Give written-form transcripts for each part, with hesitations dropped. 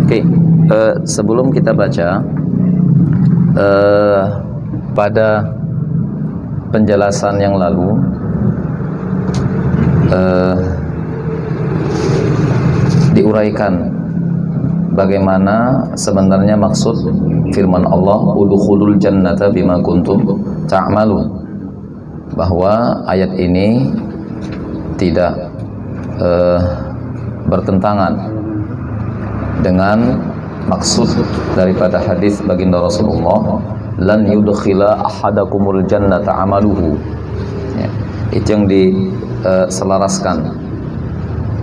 Oke, sebelum kita baca pada penjelasan yang lalu diuraikan bagaimana sebenarnya maksud firman Allah udkhulul jannata bima kuntum ta'malun, bahwa ayat ini tidak bertentangan dengan maksud daripada hadis baginda Rasulullah, lan yudkhila ahadakumul jannata amaluhu. Ya, itu yang diselaraskan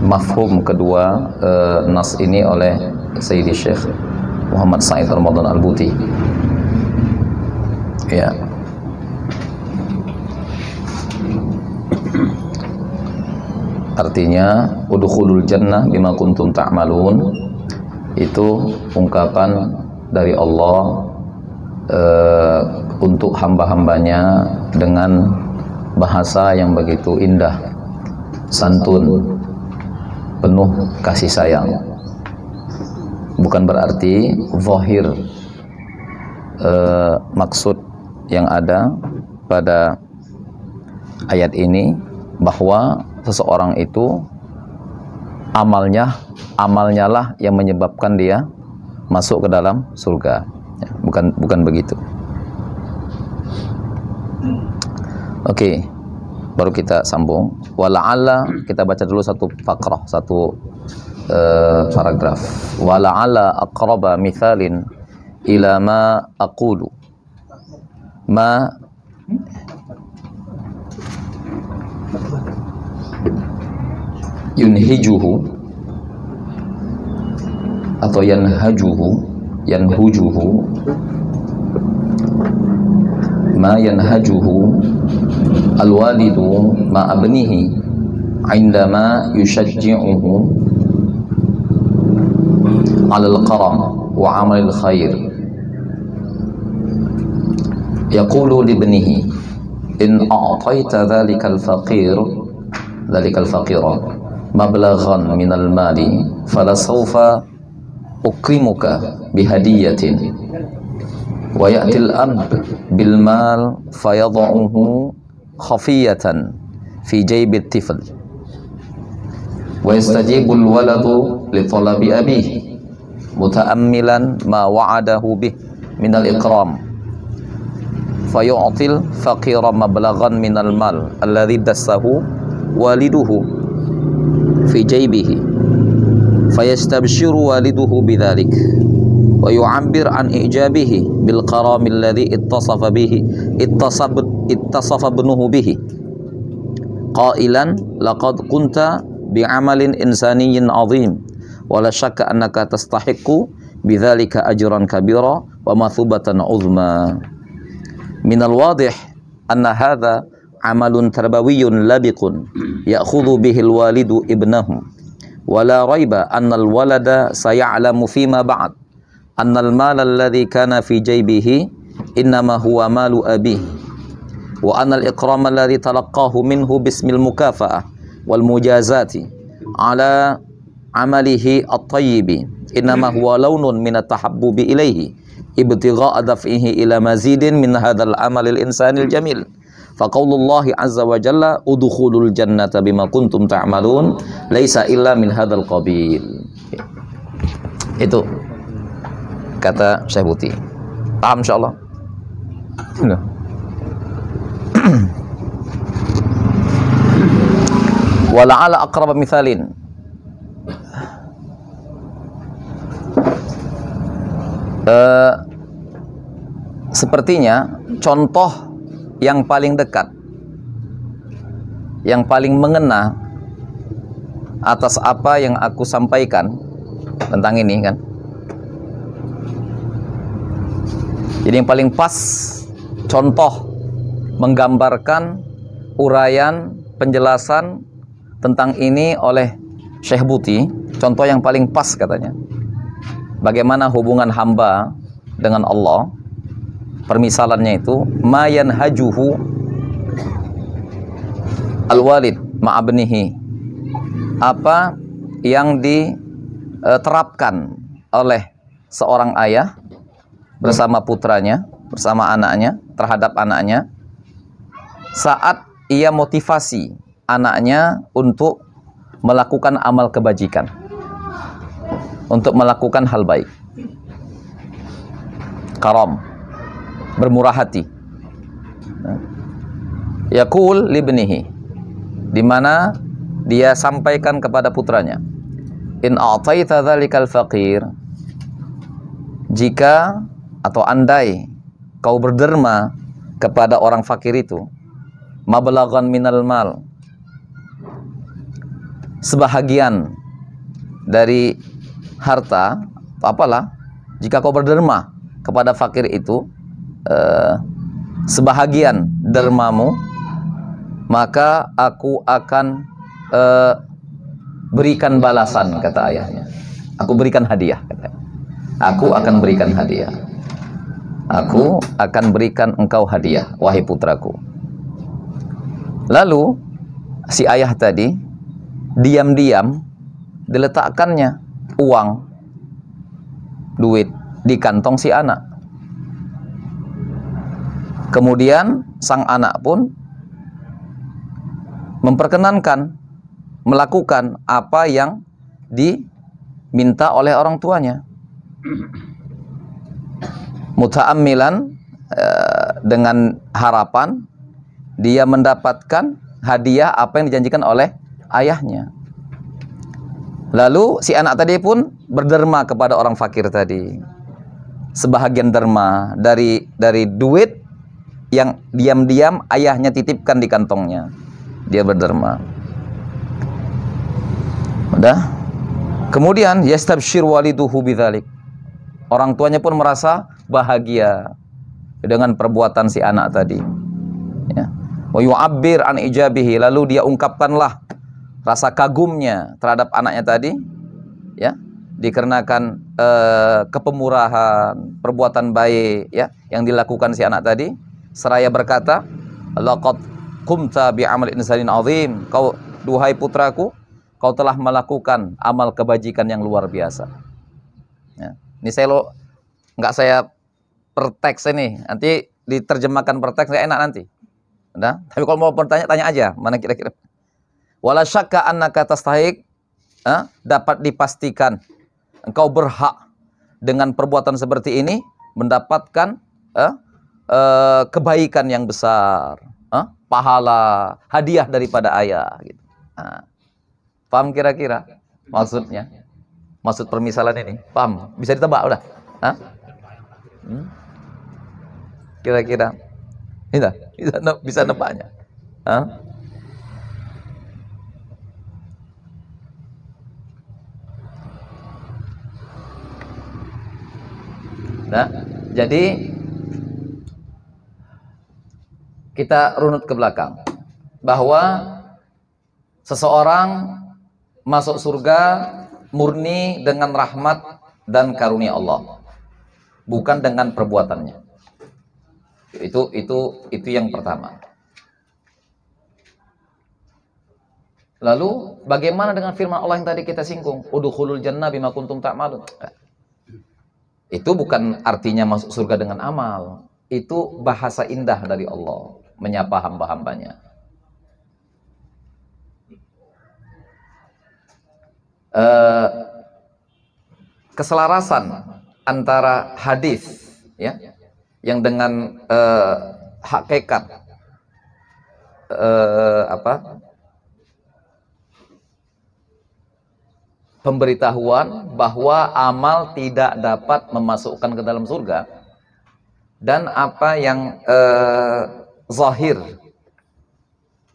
mafhum kedua nas ini oleh Sayyidi Syekh Muhammad Said Ramadan Al-Buti. Ya. Artinya udkhulul jannah bima kuntum ta'malun itu ungkapan dari Allah untuk hamba-hambanya dengan bahasa yang begitu indah, santun, penuh kasih sayang. Bukan berarti zahir maksud yang ada pada ayat ini bahwa seseorang itu amalnya lah yang menyebabkan dia masuk ke dalam surga. Ya, bukan begitu. Oke, baru kita sambung. Wala'alla, kita baca dulu satu fakrah, satu paragraf. Wala'alla aqraba mithalin ila ma aqulu ma yunhijuhu atau yanhujuhu ma yanhajuhu alwalidu ma abnihi indama yushajji'uhu ala alqaram wa amal alkhair, yaqulu libnihi in a'tayta dhalika alfaqira mablaghan minal mali falasawfa ukrimuka bihadiyatin wa ya'til ab bil mal fayad'uhu khafiyatan fi jaybit tifl wa yastajibu al waladu li talabi abihi muta'ammilan ma wa'adahu bih minal ikram fayu'til faqira mablaghan minal mal alladhi dassahu waliduhu fi jaybihi fayastabshiru waliduhu bidzalik wa yu'abbir an ijabihi bil qaram alladhi ittasafa ibnuhu bihi qailan laqad kunta bi'amalin insaniyyin 'azim wa la syakka annaka tastahiqqu bidzalika ajran kabira wa mathubatan 'uzma. Minal wadih anna hadha amalun tarbawiyyun labiqun ya'khudhu bihil walidu ibnahu wa la raiba annal walada saya'lamu fima ba'd annal mala alladhi kana fi jaybihi innama huwa malu abihi wa annal ikrama alladhi talaqqahu minhu bismil mukafa'ah wal mujazati ala amalihi at-tayyibi innama huwa lawnun min at-tahabbubi ilayhi ibtigha'a daf'ihi ila mazidin min hadzal amalil insanil jamil. Faqaulullahi azza wa jalla udkhulul jannata bima kuntum ta'malun laisa illa min hadzal qabil. Itu kata Syekh Buti. Paham insyaallah? Wala'ala aqraba mithalin. Sepertinya contoh yang paling dekat, yang paling mengena atas apa yang aku sampaikan tentang ini kan. Jadi yang paling pas contoh menggambarkan uraian penjelasan tentang ini oleh Syekh Buti, contoh yang paling pas katanya. Bagaimana hubungan hamba dengan Allah. Permisalannya itu mayan hajuhu al-walid ma'abnihi, apa yang diterapkan oleh seorang ayah bersama putranya, bersama anaknya, terhadap anaknya, saat ia motivasi anaknya untuk melakukan amal kebajikan, untuk melakukan hal baik. Karam, bermurah hati. Yaqul libnihi, di mana dia sampaikan kepada putranya, in a'taita dzalikal faqir, jika atau andai kau berderma kepada orang fakir itu, mablaghan minal mal, sebahagian dari harta, apalah, jika kau berderma kepada fakir itu sebahagian dermamu, maka aku akan berikan balasan, kata ayahnya. Aku berikan hadiah, kata. Aku akan berikan hadiah. Aku akan berikan engkau hadiah, wahai putraku. Lalu si ayah tadi diam-diam diletakkannya uang, duit di kantong si anak. Kemudian sang anak pun memperkenankan melakukan apa yang diminta oleh orang tuanya. Muta'ammilan, dengan harapan dia mendapatkan hadiah apa yang dijanjikan oleh ayahnya. Lalu si anak tadi pun berderma kepada orang fakir tadi. Sebahagian derma dari duit yang diam-diam ayahnya titipkan di kantongnya. Dia berderma. Udah. Kemudian yastabshir waliduhu bidzalik. Orang tuanya pun merasa bahagia dengan perbuatan si anak tadi. Ya. Wa yu'abbir an ijabihi, lalu dia ungkapkanlah rasa kagumnya terhadap anaknya tadi, ya, dikarenakan kepemurahan, perbuatan baik, ya, yang dilakukan si anak tadi. Seraya berkata, laqad qumta bi amal insanin azim, kau, duhai putraku, kau telah melakukan amal kebajikan yang luar biasa. Ya. Ini nggak saya per teks ini, nanti diterjemahkan per teks nggak enak nanti. Udah? Tapi kalau mau bertanya, tanya aja, mana kira-kira. Wala syakka annaka tastahiq, dapat dipastikan engkau berhak dengan perbuatan seperti ini mendapatkan kebaikan yang besar, pahala, hadiah daripada ayah, gitu. Paham kira-kira maksudnya? Maksud permisalan ini, paham? Bisa ditebak udah? Kira-kira, bisa nebaknya? Nah, jadi kita runut ke belakang bahwa seseorang masuk surga murni dengan rahmat dan karunia Allah, bukan dengan perbuatannya. Itu yang pertama. Lalu bagaimana dengan firman Allah yang tadi kita singgung, udkhulul jannah bima kuntum ta'malun? Itu bukan artinya masuk surga dengan amal. Itu bahasa indah dari Allah menyapa hamba-hambanya. Keselarasan antara hadis, ya, yang dengan hakikat pemberitahuan bahwa amal tidak dapat memasukkan ke dalam surga, dan apa yang zahir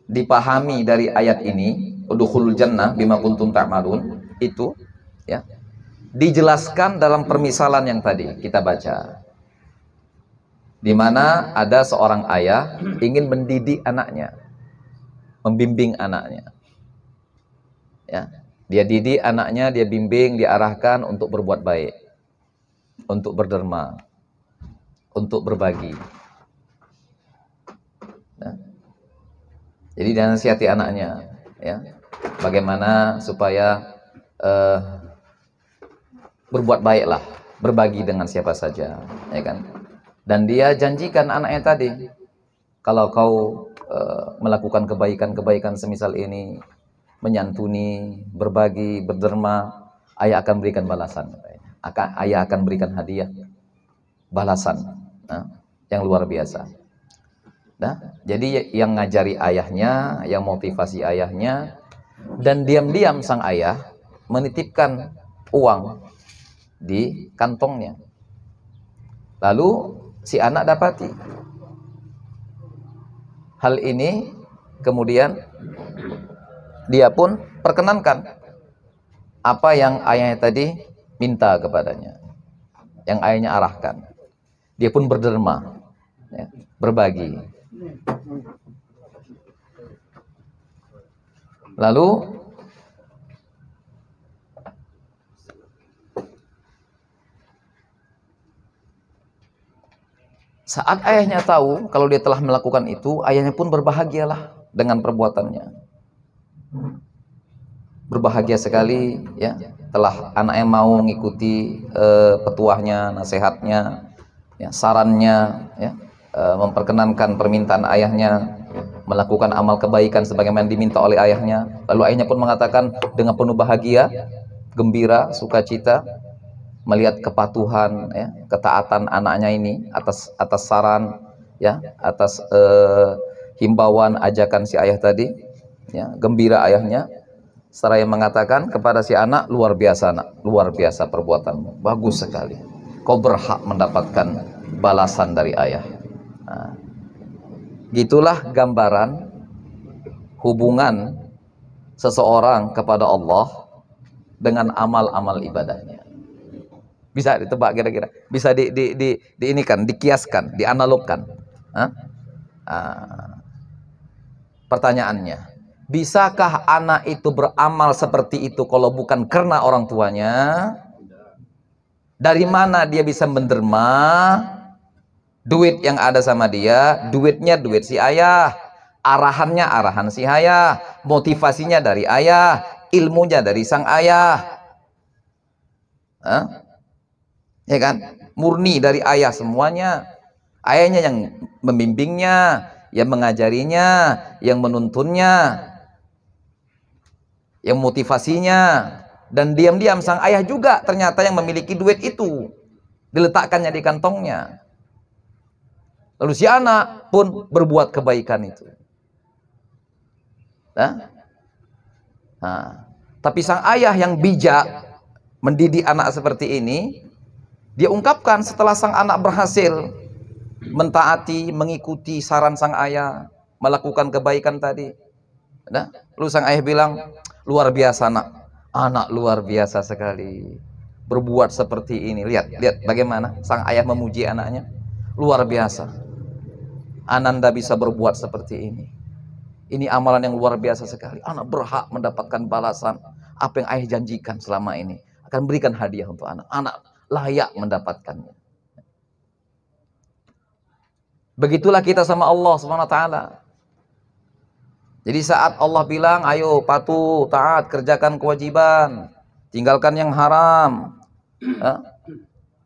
dipahami dari ayat ini, udkhulul jannah bima kuntum ta'malun, itu, ya, dijelaskan dalam permisalan yang tadi kita baca, di mana ada seorang ayah ingin mendidik anaknya, membimbing anaknya, ya. Dia didik anaknya, dia bimbing, diarahkan untuk berbuat baik, untuk berderma, untuk berbagi. Nah, jadi dia nasihati anaknya, ya, bagaimana supaya berbuat baiklah, berbagi dengan siapa saja, ya kan? Dan dia janjikan anaknya tadi, kalau kau melakukan kebaikan-kebaikan semisal ini, menyantuni, berbagi, berderma, ayah akan berikan balasan. Ayah akan berikan hadiah, balasan, yang luar biasa. Nah, jadi yang ngajari ayahnya, yang motivasi ayahnya, dan diam-diam sang ayah menitipkan uang di kantongnya. Lalu si anak dapati hal ini, kemudian dia pun perkenankan apa yang ayahnya tadi minta kepadanya, yang ayahnya arahkan. Dia pun berderma, ya, berbagi. Lalu saat ayahnya tahu kalau dia telah melakukan itu, ayahnya pun berbahagialah dengan perbuatannya. Berbahagia sekali, ya, telah anaknya mau mengikuti petuahnya, nasihatnya, ya, sarannya, ya, memperkenankan permintaan ayahnya, melakukan amal kebaikan sebagaimana diminta oleh ayahnya. Lalu ayahnya pun mengatakan dengan penuh bahagia, gembira, sukacita melihat kepatuhan, ya, ketaatan anaknya ini atas saran, ya, atas himbauan ajakan si ayah tadi, ya, gembira ayahnya. Seraya mengatakan kepada si anak, luar biasa nak, luar biasa perbuatanmu, bagus sekali, kau berhak mendapatkan balasan dari ayah. Nah, gitulah gambaran hubungan seseorang kepada Allah dengan amal-amal ibadahnya. Bisa ditebak kira-kira, bisa ini kan, dikiaskan, dianalogkan. Pertanyaannya, bisakah anak itu beramal seperti itu kalau bukan karena orang tuanya? Dari mana dia bisa menderma? Duit yang ada sama dia, duitnya duit si ayah, arahannya arahan si ayah, motivasinya dari ayah, ilmunya dari sang ayah, ya kan? Murni dari ayah semuanya. Ayahnya yang membimbingnya, yang mengajarinya, yang menuntunnya, yang motivasinya. Dan diam-diam sang ayah juga ternyata yang memiliki duit itu, diletakkannya di kantongnya. Lalu si anak pun berbuat kebaikan itu. Tapi sang ayah yang bijak mendidik anak seperti ini, dia ungkapkan setelah sang anak berhasil mentaati, mengikuti saran sang ayah, melakukan kebaikan tadi. Lalu sang ayah bilang, luar biasa nak, anak luar biasa sekali, berbuat seperti ini. Lihat bagaimana sang ayah memuji anaknya. Luar biasa, Ananda bisa berbuat seperti ini. Ini amalan yang luar biasa sekali. Anak berhak mendapatkan balasan apa yang ayah janjikan selama ini. Akan berikan hadiah untuk anak. Anak layak mendapatkannya. Begitulah kita sama Allah SWT. Jadi saat Allah bilang, ayo patuh, taat, kerjakan kewajiban, tinggalkan yang haram,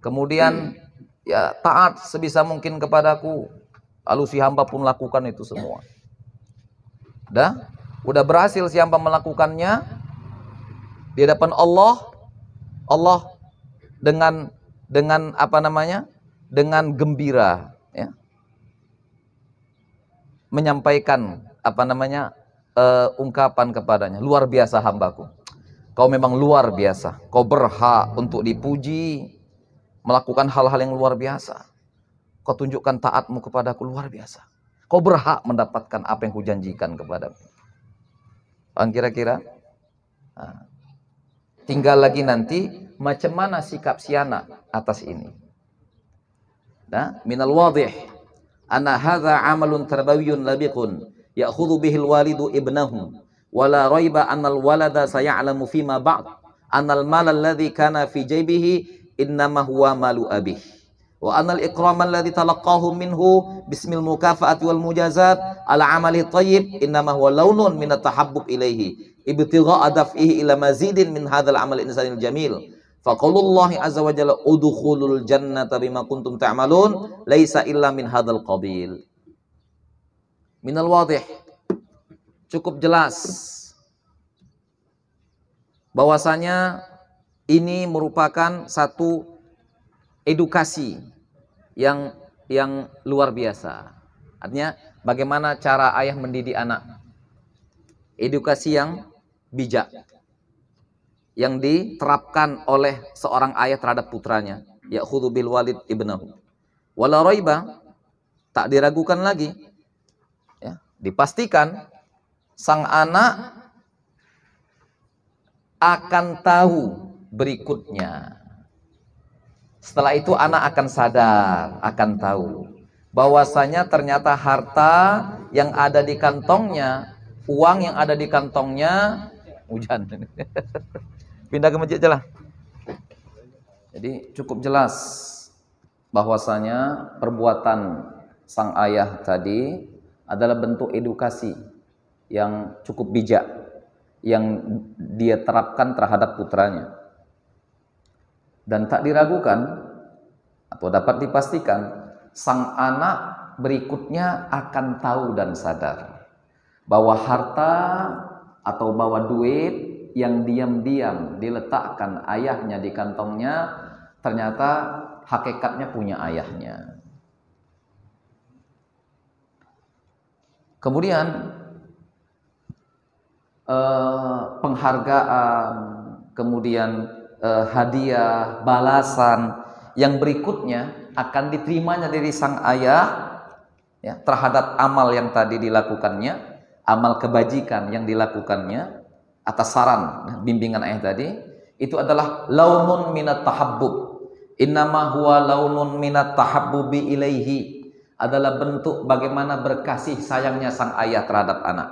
kemudian ya taat sebisa mungkin kepadaku. Lalu si hamba pun lakukan itu semua. Udah berhasil si hamba melakukannya di hadapan Allah. Allah dengan apa namanya? Dengan gembira, ya, menyampaikan apa namanya? Ungkapan kepadanya, luar biasa hambaku. Kau memang luar biasa. Kau berhak untuk dipuji, melakukan hal-hal yang luar biasa. Kau tunjukkan taatmu kepadaku luar biasa. Kau berhak mendapatkan apa yang kujanjikan kepadamu. Kira-kira tinggal lagi nanti macam mana sikap si anak atas ini. Minal wadih anna hadza amalun tarbawiyyun labiqun ya'khudhu bihil walidu ibnahu wala raiba annal walada saya'lamu fima ba'd annal mal alladhi kana fi jaybihi innama huwa malu abih wa anal ikraman alladhi talaqahu minhu bismil mukafa'ati wal mujazat ala amali thayyib innama huwa launun min at-tahabbub ilaihi ibtigha'a daf'ihi ila mazidin min hadzal amal insanil jamil Faqaulullahi azza wa jalla udkhulul jannata bima kuntum ta'malun laisa illa min hadzal qabil. Minal wadih, cukup jelas bahwasanya ini merupakan satu edukasi yang luar biasa. Artinya bagaimana cara ayah mendidik anak. Edukasi yang bijak yang diterapkan oleh seorang ayah terhadap putranya. Ya'khudhu bil walid ibnahu. Wala raiba, tak diragukan lagi. Ya, dipastikan sang anak akan tahu berikutnya. Setelah itu anak akan sadar, akan tahu bahwasanya ternyata harta yang ada di kantongnya, uang yang ada di kantongnya, hujan. Pindah ke masjid aja lah. Jadi cukup jelas bahwasanya perbuatan sang ayah tadi adalah bentuk edukasi yang cukup bijak yang dia terapkan terhadap putranya. Dan tak diragukan atau dapat dipastikan sang anak berikutnya akan tahu dan sadar bahwa harta atau bahwa duit yang diam-diam diletakkan ayahnya di kantongnya ternyata hakikatnya punya ayahnya. Kemudian penghargaan, kemudian hadiah, balasan yang berikutnya akan diterimanya dari sang ayah ya, terhadap amal yang tadi dilakukannya, amal kebajikan yang dilakukannya atas saran bimbingan ayah tadi, itu adalah launun minat tahabbub. Innama huwa launun minat tahabbubi ilaihi, adalah bentuk bagaimana berkasih sayangnya sang ayah terhadap anak.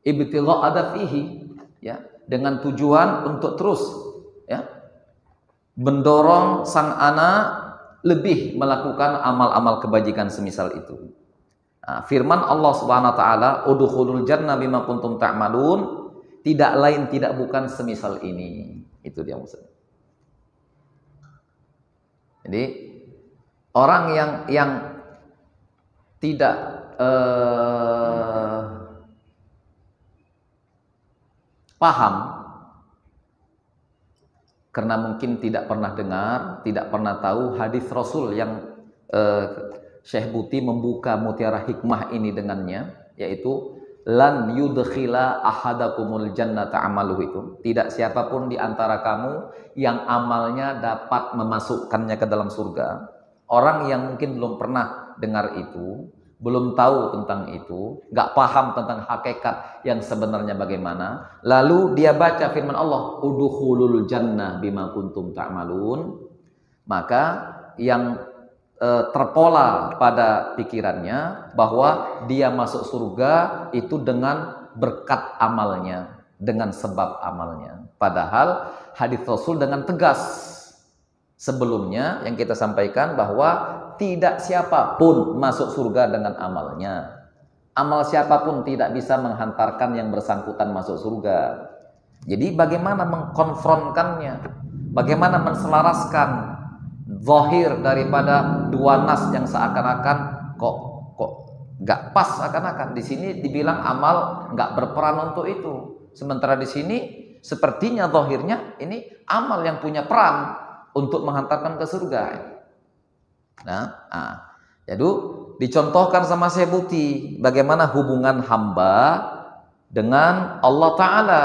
Ibtigha adafihi, ya, dengan tujuan untuk terus ya mendorong sang anak lebih melakukan amal-amal kebajikan semisal itu. Nah, firman Allah Subhanahu wa taala, udkhulul jannah bima kuntum ta'malun, tidak lain tidak bukan semisal ini. Itu dia maksudnya. Jadi orang yang tidak paham karena mungkin tidak pernah dengar, tidak pernah tahu hadis Rasul yang Syekh Buti membuka mutiara hikmah ini dengannya, yaitu lan yudkhila ahadakumul jannata amaluhu, itu tidak siapapun di antara kamu yang amalnya dapat memasukkannya ke dalam surga. Orang yang mungkin belum pernah dengar itu, belum tahu tentang itu, nggak paham tentang hakikat yang sebenarnya bagaimana, lalu dia baca firman Allah, udkhulul jannah bima kuntum ta'malun, maka yang terpola pada pikirannya bahwa dia masuk surga itu dengan berkat amalnya, dengan sebab amalnya. Padahal hadis Rasul dengan tegas sebelumnya yang kita sampaikan bahwa tidak siapapun masuk surga dengan amalnya. Amal siapapun tidak bisa menghantarkan yang bersangkutan masuk surga. Jadi bagaimana mengkonfronkannya, bagaimana menselaraskan zahir daripada dua nas yang seakan-akan kok nggak pas, seakan-akan di sini dibilang amal nggak berperan untuk itu, sementara di sini sepertinya zahirnya ini amal yang punya peran untuk menghantarkan ke surga. Jadi dicontohkan sama Syekh Buti bagaimana hubungan hamba dengan Allah Ta'ala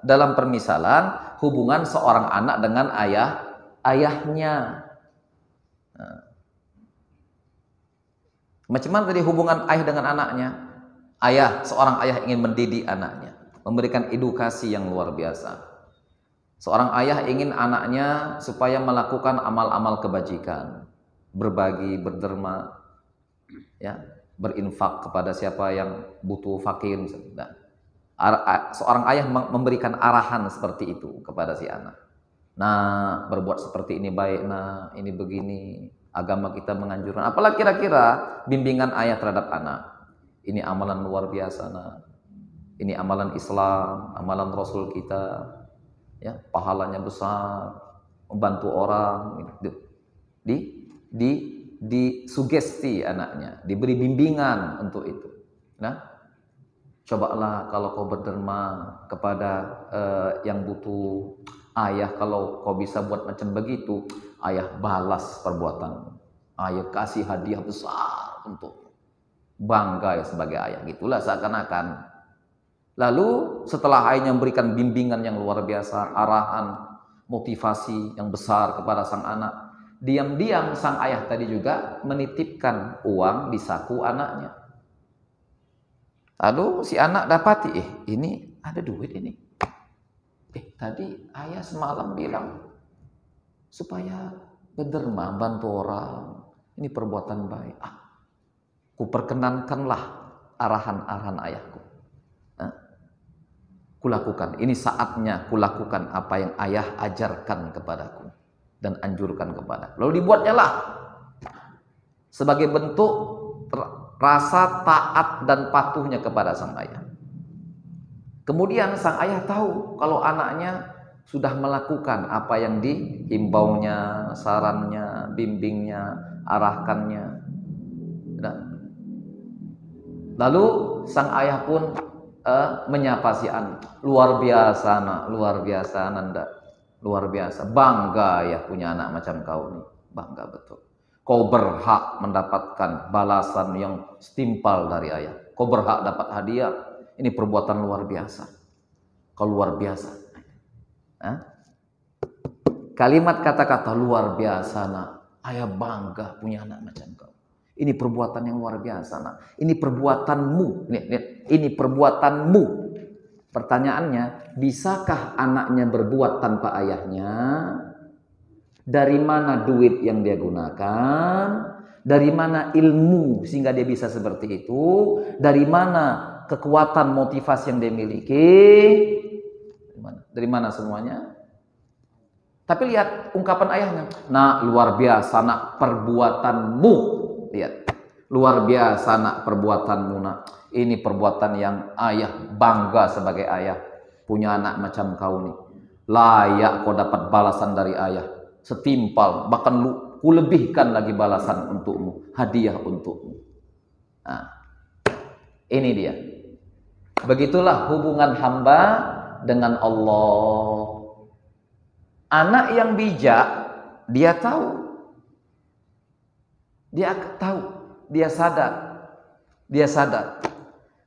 dalam permisalan hubungan seorang anak dengan ayahnya. Macam mana tadi hubungan ayah dengan anaknya? Seorang ayah ingin mendidik anaknya, memberikan edukasi yang luar biasa. Seorang ayah ingin anaknya supaya melakukan amal-amal kebajikan, berbagi, berderma, ya, berinfak kepada siapa yang butuh, fakir. Seorang ayah memberikan arahan seperti itu kepada si anak. Nah, berbuat seperti ini baik, nah ini begini, agama kita menganjurkan. Apalah kira-kira bimbingan ayah terhadap anak. Ini amalan luar biasa, nah. Ini amalan Islam, amalan Rasul kita, ya, pahalanya besar. membantu orang, gitu. Di sugesti anaknya, diberi bimbingan untuk itu. Nah, cobalah kalau kau berderma kepada yang butuh, ayah kalau kau bisa buat macam begitu, ayah balas perbuatanmu, ayah kasih hadiah besar untuk bangga ya sebagai ayah, gitulah seakan-akan. Lalu setelah ayahnya memberikan bimbingan yang luar biasa, arahan, motivasi yang besar kepada sang anak, diam-diam sang ayah tadi juga menitipkan uang di saku anaknya. Lalu si anak dapati, ini ada duit ini. Tadi ayah semalam bilang supaya berderma, bantu orang. Ini perbuatan baik. Kuperkenankanlah arahan-arahan ayahku. Kulakukan. Ini saatnya kulakukan apa yang ayah ajarkan kepadaku dan anjurkan kepadaku. Lalu dibuatnya lah sebagai bentuk rasa taat dan patuhnya kepada sang ayah. Kemudian sang ayah tahu kalau anaknya sudah melakukan apa yang dihimbaunya, sarannya, bimbingnya, arahkannya. Lalu sang ayah pun menyapa si anak. Luar biasa nak, luar biasa Nanda, luar biasa, bangga ya punya anak macam kau nih, bangga betul. Kau berhak mendapatkan balasan yang setimpal dari ayah. Kau berhak dapat hadiah. Ini perbuatan luar biasa. Kau luar biasa. Kalimat kata-kata luar biasa nak, ayah bangga punya anak macam kau. Ini perbuatan yang luar biasa nak. Ini perbuatanmu. Ini perbuatanmu. Pertanyaannya, bisakah anaknya berbuat tanpa ayahnya? Dari mana duit yang dia gunakan? Dari mana ilmu sehingga dia bisa seperti itu? Dari mana kekuatan motivasi yang dia miliki? Dari mana semuanya? Tapi lihat ungkapan ayahnya. Nak, luar biasa nak perbuatanmu. Lihat, luar biasa nak perbuatanmu nak. Ini perbuatan yang ayah bangga sebagai ayah. Punya anak macam kau nih. Layak kau dapat balasan dari ayah. Setimpal, bahkan ku lebihkan lagi balasan untukmu. Hadiah untukmu. Nah, ini dia. Begitulah hubungan hamba dengan Allah. Anak yang bijak, dia tahu. Dia tahu, dia sadar.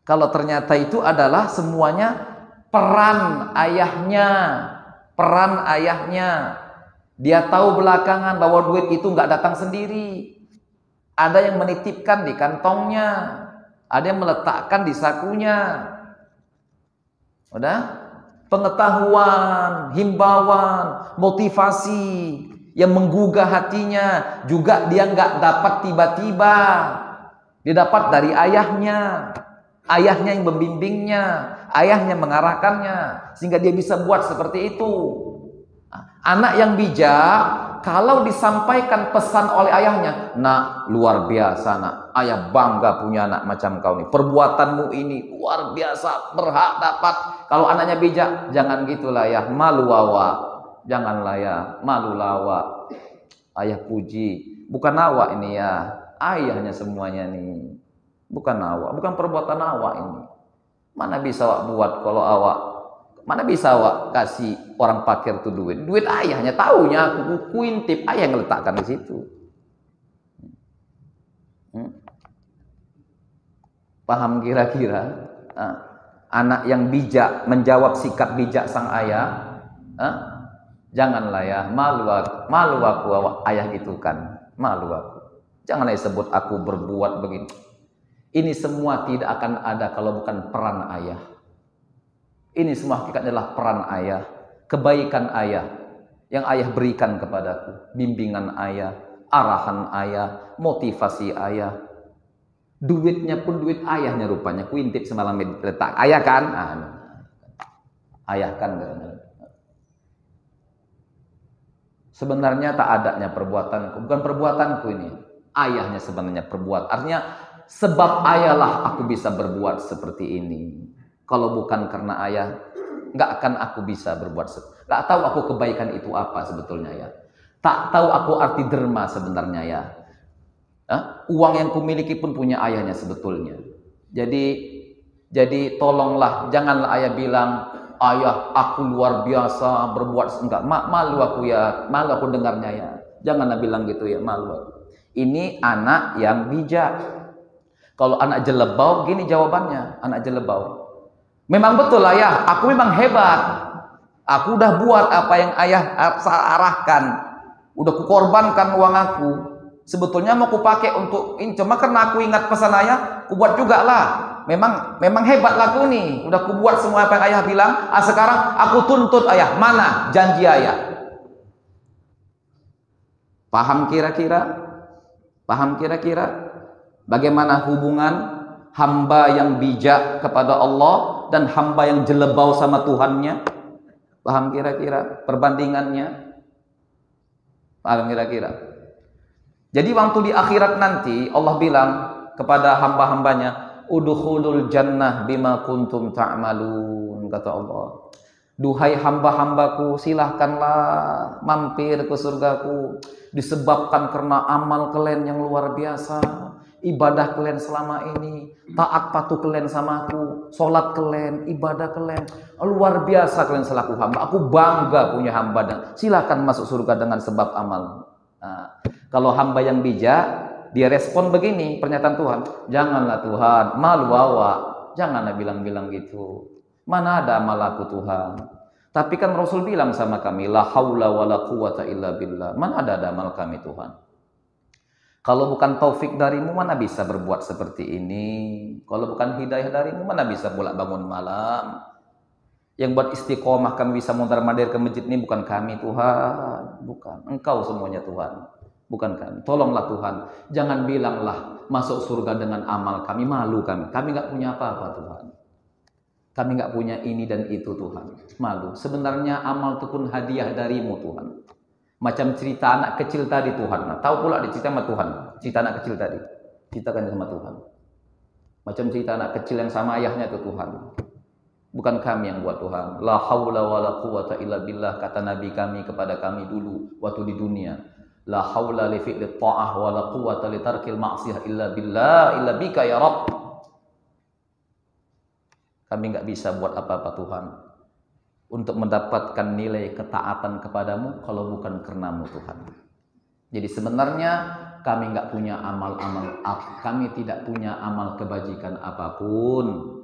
Kalau ternyata itu adalah semuanya peran ayahnya. Dia tahu belakangan bahwa duit itu nggak datang sendiri. Ada yang menitipkan di kantongnya, ada yang meletakkan di sakunya. Udah? Pengetahuan, himbauan, motivasi yang menggugah hatinya juga dia nggak dapat tiba-tiba. Dia dapat dari ayahnya. Ayahnya yang membimbingnya, ayahnya mengarahkannya sehingga dia bisa buat seperti itu. Anak yang bijak kalau disampaikan pesan oleh ayahnya, nak, luar biasa nak, ayah bangga punya anak macam kau nih, perbuatanmu ini luar biasa, berhak dapat. Kalau anaknya bijak, jangan gitulah ya, malu awak, janganlah ya, malu lawak. Ayah puji, bukan awak ini ya, ayahnya semuanya nih, bukan awak, bukan perbuatan awak ini. Mana bisa awak buat kalau awak, mana bisa awak kasih orang fakir tuh duit? Duit ayahnya, taunya aku kuintip, ayah yang letakkan di situ. Paham kira-kira? Anak yang bijak menjawab sikap bijak sang ayah. Janganlah ya, malu aku awak ayah gitu kan, malu aku. Janganlah sebut aku berbuat begini. Ini semua tidak akan ada kalau bukan peran ayah. Ini semua hakikatnya adalah peran ayah, kebaikan ayah yang ayah berikan kepadaku, bimbingan ayah, arahan ayah, motivasi ayah. Duitnya pun duit ayahnya rupanya, kuintip semalam letak ayah kan? Ayah kan? Sebenarnya tak adanya perbuatanku, bukan perbuatanku ini, ayahnya sebenarnya perbuat. Artinya sebab ayahlah aku bisa berbuat seperti ini. Kalau bukan karena ayah, nggak akan aku bisa berbuat nggak tahu aku kebaikan itu apa sebetulnya ya. Tak tahu aku arti derma sebenarnya ya. Uang yang kumiliki pun punya ayahnya sebetulnya. Jadi tolonglah, janganlah ayah bilang, ayah aku luar biasa berbuat enggak. Malu aku ya, malu aku dengarnya ya. Janganlah bilang gitu ya, malu aku. Ini anak yang bijak. Kalau anak jelebau, gini jawabannya, anak jelebau. Memang betul ayah, aku memang hebat. Aku udah buat apa yang ayah arahkan. Udah kukorbankan uang aku. Sebetulnya mau kupakai untuk ini, cuma karena aku ingat pesan ayah, kubuat juga lah. Memang hebat lagu nih. Udah kubuat semua apa yang ayah bilang. Sekarang aku tuntut ayah. Mana janji ayah? Paham kira-kira? Paham kira-kira? Bagaimana hubungan hamba yang bijak kepada Allah dan hamba yang jelebau sama Tuhannya? Paham kira-kira perbandingannya? Paham kira-kira? Jadi waktu di akhirat nanti Allah bilang kepada hamba-hambanya, udkhulul jannah bima kuntum ta'malun, kata Allah. Duhai hamba-hambaku, silahkanlah mampir ke surgaku disebabkan karena amal kalian yang luar biasa, ibadah kalian selama ini, taat patuh kalian sama aku, sholat kalian, ibadah kalian luar biasa kalian selaku hamba. Aku bangga punya hamba dan silahkan masuk surga dengan sebab amal. Nah, kalau hamba yang bijak, dia respon begini pernyataan Tuhan, janganlah Tuhan, malu awak, janganlah bilang-bilang gitu. Mana ada amal aku Tuhan? Tapi kan Rasul bilang sama kami, la haula wala quwata illa billah. Mana ada amal kami Tuhan? Kalau bukan taufik darimu, mana bisa berbuat seperti ini? Kalau bukan hidayah darimu, mana bisa bolak bangun malam? Yang buat istiqomah kami bisa mondar-mandir ke masjid ini bukan kami Tuhan, bukan. Engkau semuanya Tuhan, bukan kami. Tolonglah Tuhan, jangan bilanglah masuk surga dengan amal kami, malu kami. Kami nggak punya apa-apa Tuhan. Kami nggak punya ini dan itu Tuhan, malu. Sebenarnya amal itu pun hadiah darimu Tuhan. Macam cerita anak kecil tadi Tuhan. Nah, tahu pula dicerita sama Tuhan. Cerita anak kecil tadi, ceritakan sama Tuhan. Macam cerita anak kecil yang sama ayahnya itu Tuhan. Bukan kami yang buat Tuhan. La haula wala quwata illa billah, kata Nabi kami kepada kami dulu waktu di dunia. La haula li fi'li ta'ah wala quwata li tarkil ma'siyah illa billah illa bika ya Rabb. Kami nggak bisa buat apa-apa Tuhan untuk mendapatkan nilai ketaatan kepadamu kalau bukan karenamu Tuhan. Jadi sebenarnya kami nggak punya amal-amal, kami tidak punya amal kebajikan apapun.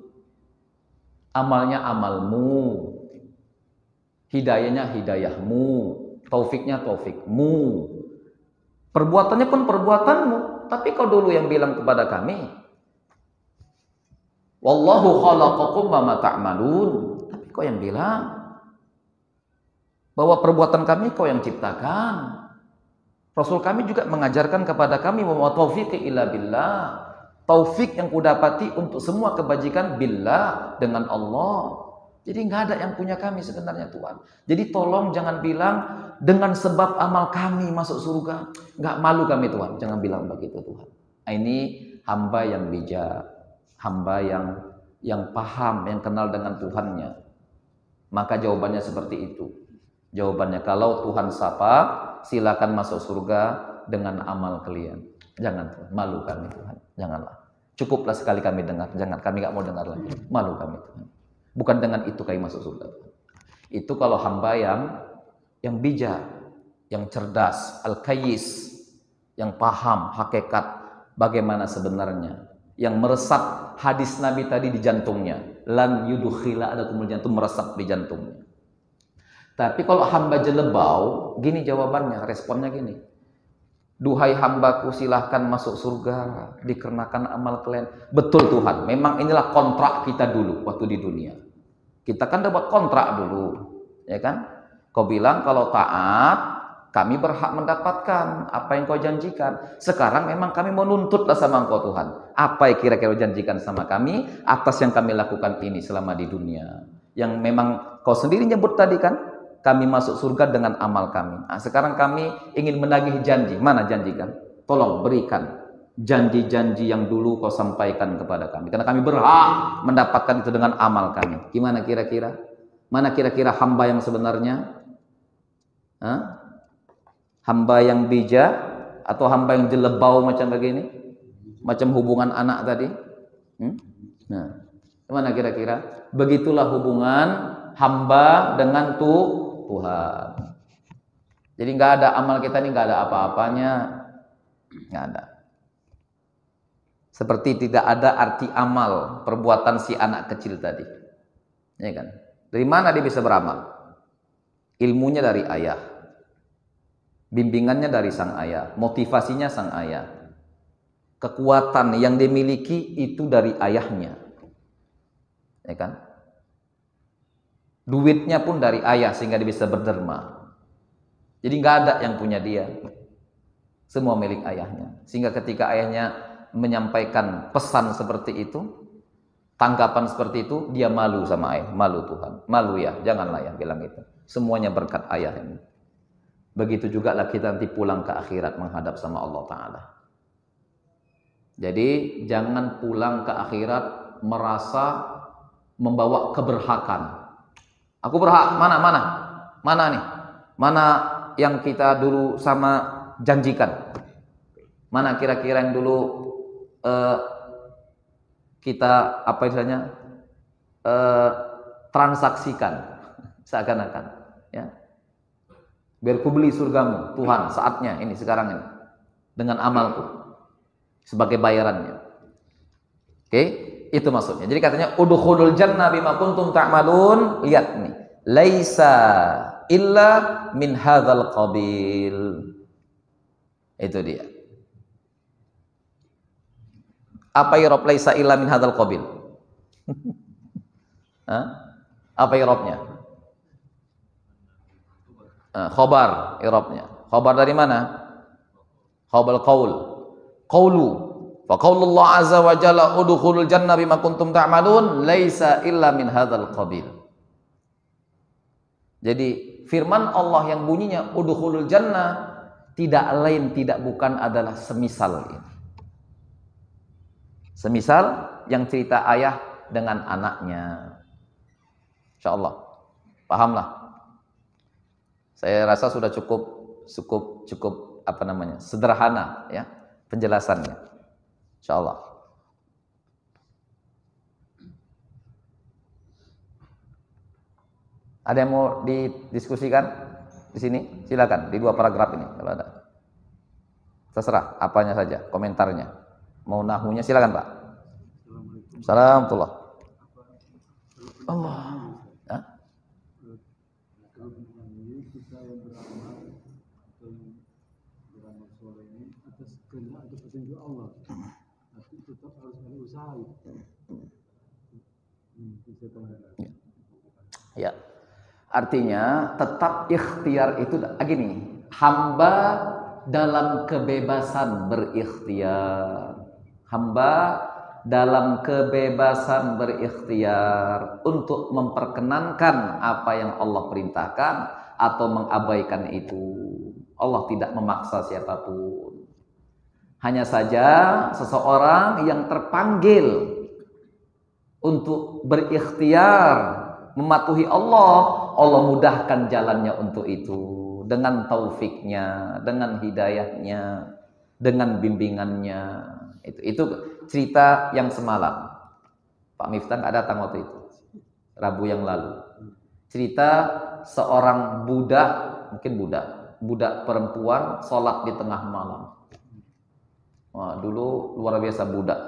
Amalnya amalmu, hidayahnya hidayahmu, taufiknya taufikmu, perbuatannya pun perbuatanmu. Tapi kau dulu yang bilang kepada kami, wallahu khalaqakum wa ma ta'malun. Tapi kau yang bilang bahwa perbuatan kami kau yang ciptakan. Rasul kami juga mengajarkan kepada kami wa taufiqi illa billah. Taufik yang kudapati untuk semua kebajikan billah, dengan Allah. Jadi nggak ada yang punya kami sebenarnya Tuhan. Jadi tolong jangan bilang dengan sebab amal kami masuk surga. Nggak malu kami Tuhan. Jangan bilang begitu Tuhan. Nah, ini hamba yang bijak, hamba yang paham, yang kenal dengan Tuhannya. Maka jawabannya seperti itu. Jawabannya, kalau Tuhan sapa, silakan masuk surga dengan amal kalian. Jangan Tuhan, malu kami Tuhan, janganlah. Cukuplah sekali kami dengar, jangan, kami nggak mau dengar lagi. Malu kami Tuhan. Bukan dengan itu kami masuk surga. Itu kalau hamba yang bijak, yang cerdas, al-kayyis, yang paham hakikat bagaimana sebenarnya, yang meresap hadis Nabi tadi di jantungnya, lan yudkhila adakumul jantung, meresap di jantungnya. Tapi kalau hamba jelebau, gini jawabannya, responnya gini. Duhai hambaku, silahkan masuk surga dikarenakan amal kalian. Betul Tuhan, memang inilah kontrak kita dulu waktu di dunia. Kita kan dapat kontrak dulu, ya kan? Kau bilang kalau taat, kami berhak mendapatkan apa yang kau janjikan. Sekarang memang kami menuntutlah sama engkau Tuhan. Apa yang kira-kira janjikan sama kami atas yang kami lakukan ini selama di dunia. Yang memang kau sendiri nyebut tadi kan? Kami masuk surga dengan amal kami. Nah, sekarang kami ingin menagih janji. Mana janjikan? Tolong berikan janji-janji yang dulu kau sampaikan kepada kami. Karena kami berhak mendapatkan itu dengan amal kami. Gimana kira-kira? Mana kira-kira hamba yang sebenarnya? Hah? Hamba yang bijak atau hamba yang jelebau macam begini? Macam hubungan anak tadi? Nah, mana kira-kira? Begitulah hubungan hamba dengan Tuhan. Jadi nggak ada amal kita ini, nggak ada apa-apanya, nggak ada. Seperti tidak ada arti amal perbuatan si anak kecil tadi, ya kan? Dari mana dia bisa beramal? Ilmunya dari ayah, bimbingannya dari sang ayah, motivasinya sang ayah, kekuatan yang dimiliki itu dari ayahnya, ya kan? Duitnya pun dari ayah sehingga dia bisa berderma. Jadi nggak ada yang punya dia, semua milik ayahnya. Sehingga ketika ayahnya menyampaikan pesan seperti itu, tanggapan seperti itu, dia malu sama ayah, malu Tuhan, malu ya, janganlah ya bilang itu. Semuanya berkat ayah ini. Begitu juga lah kita nanti pulang ke akhirat menghadap sama Allah Ta'ala. Jadi jangan pulang ke akhirat merasa membawa keberhakan. Aku berhak, mana nih? Mana yang kita dulu sama janjikan? Mana kira-kira yang dulu kita apa istilahnya transaksikan seakan-akan, ya, biar ku beli surgamu Tuhan, saatnya ini sekarang ini dengan amalku sebagai bayarannya. Oke, itu maksudnya. Jadi katanya udkhulul jannah bima kuntum ta'malun. Lihat nih, laisa illa min hadzal qabil. Itu dia. Apa irob laisa illa min hadzal qabil? Apa irobnya? Khobar irobnya. Khobar dari mana? Khobar qaul. Qaulu. Fa qaulullah azza wa jalla udkhulul jannah bima kuntum ta'malun laisa illa min hadzal qabil. Jadi firman Allah yang bunyinya udkhulul jannah tidak lain tidak bukan adalah semisal ini. Semisal yang cerita ayah dengan anaknya. Insyaallah pahamlah. Saya rasa sudah cukup apa namanya? Sederhana ya penjelasannya. Insyaallah. Ada yang mau didiskusikan di sini? Silakan di 2 paragraf ini kalau ada. Terserah apanya saja, komentarnya. Mau nahunya silakan Pak. Assalamualaikum. Allah. Ya? Kita yang beramal atau beramal soleh ini atas kehendak atau petunjuk Allah, tapi tetap harus ada usaha. Ya. Artinya tetap ikhtiar itu gini, hamba dalam kebebasan berikhtiar. Hamba dalam kebebasan berikhtiar untuk memperkenankan apa yang Allah perintahkan atau mengabaikan itu. Allah tidak memaksa siapapun. Hanya saja seseorang yang terpanggil untuk berikhtiar mematuhi Allah, Allah mudahkan jalannya untuk itu dengan taufiknya, dengan hidayahnya, dengan bimbingannya. Itu cerita yang semalam. Pak Miftah nggak datang waktu itu, Rabu yang lalu. Cerita seorang mungkin budak perempuan sholat di tengah malam. Wah, dulu luar biasa budak.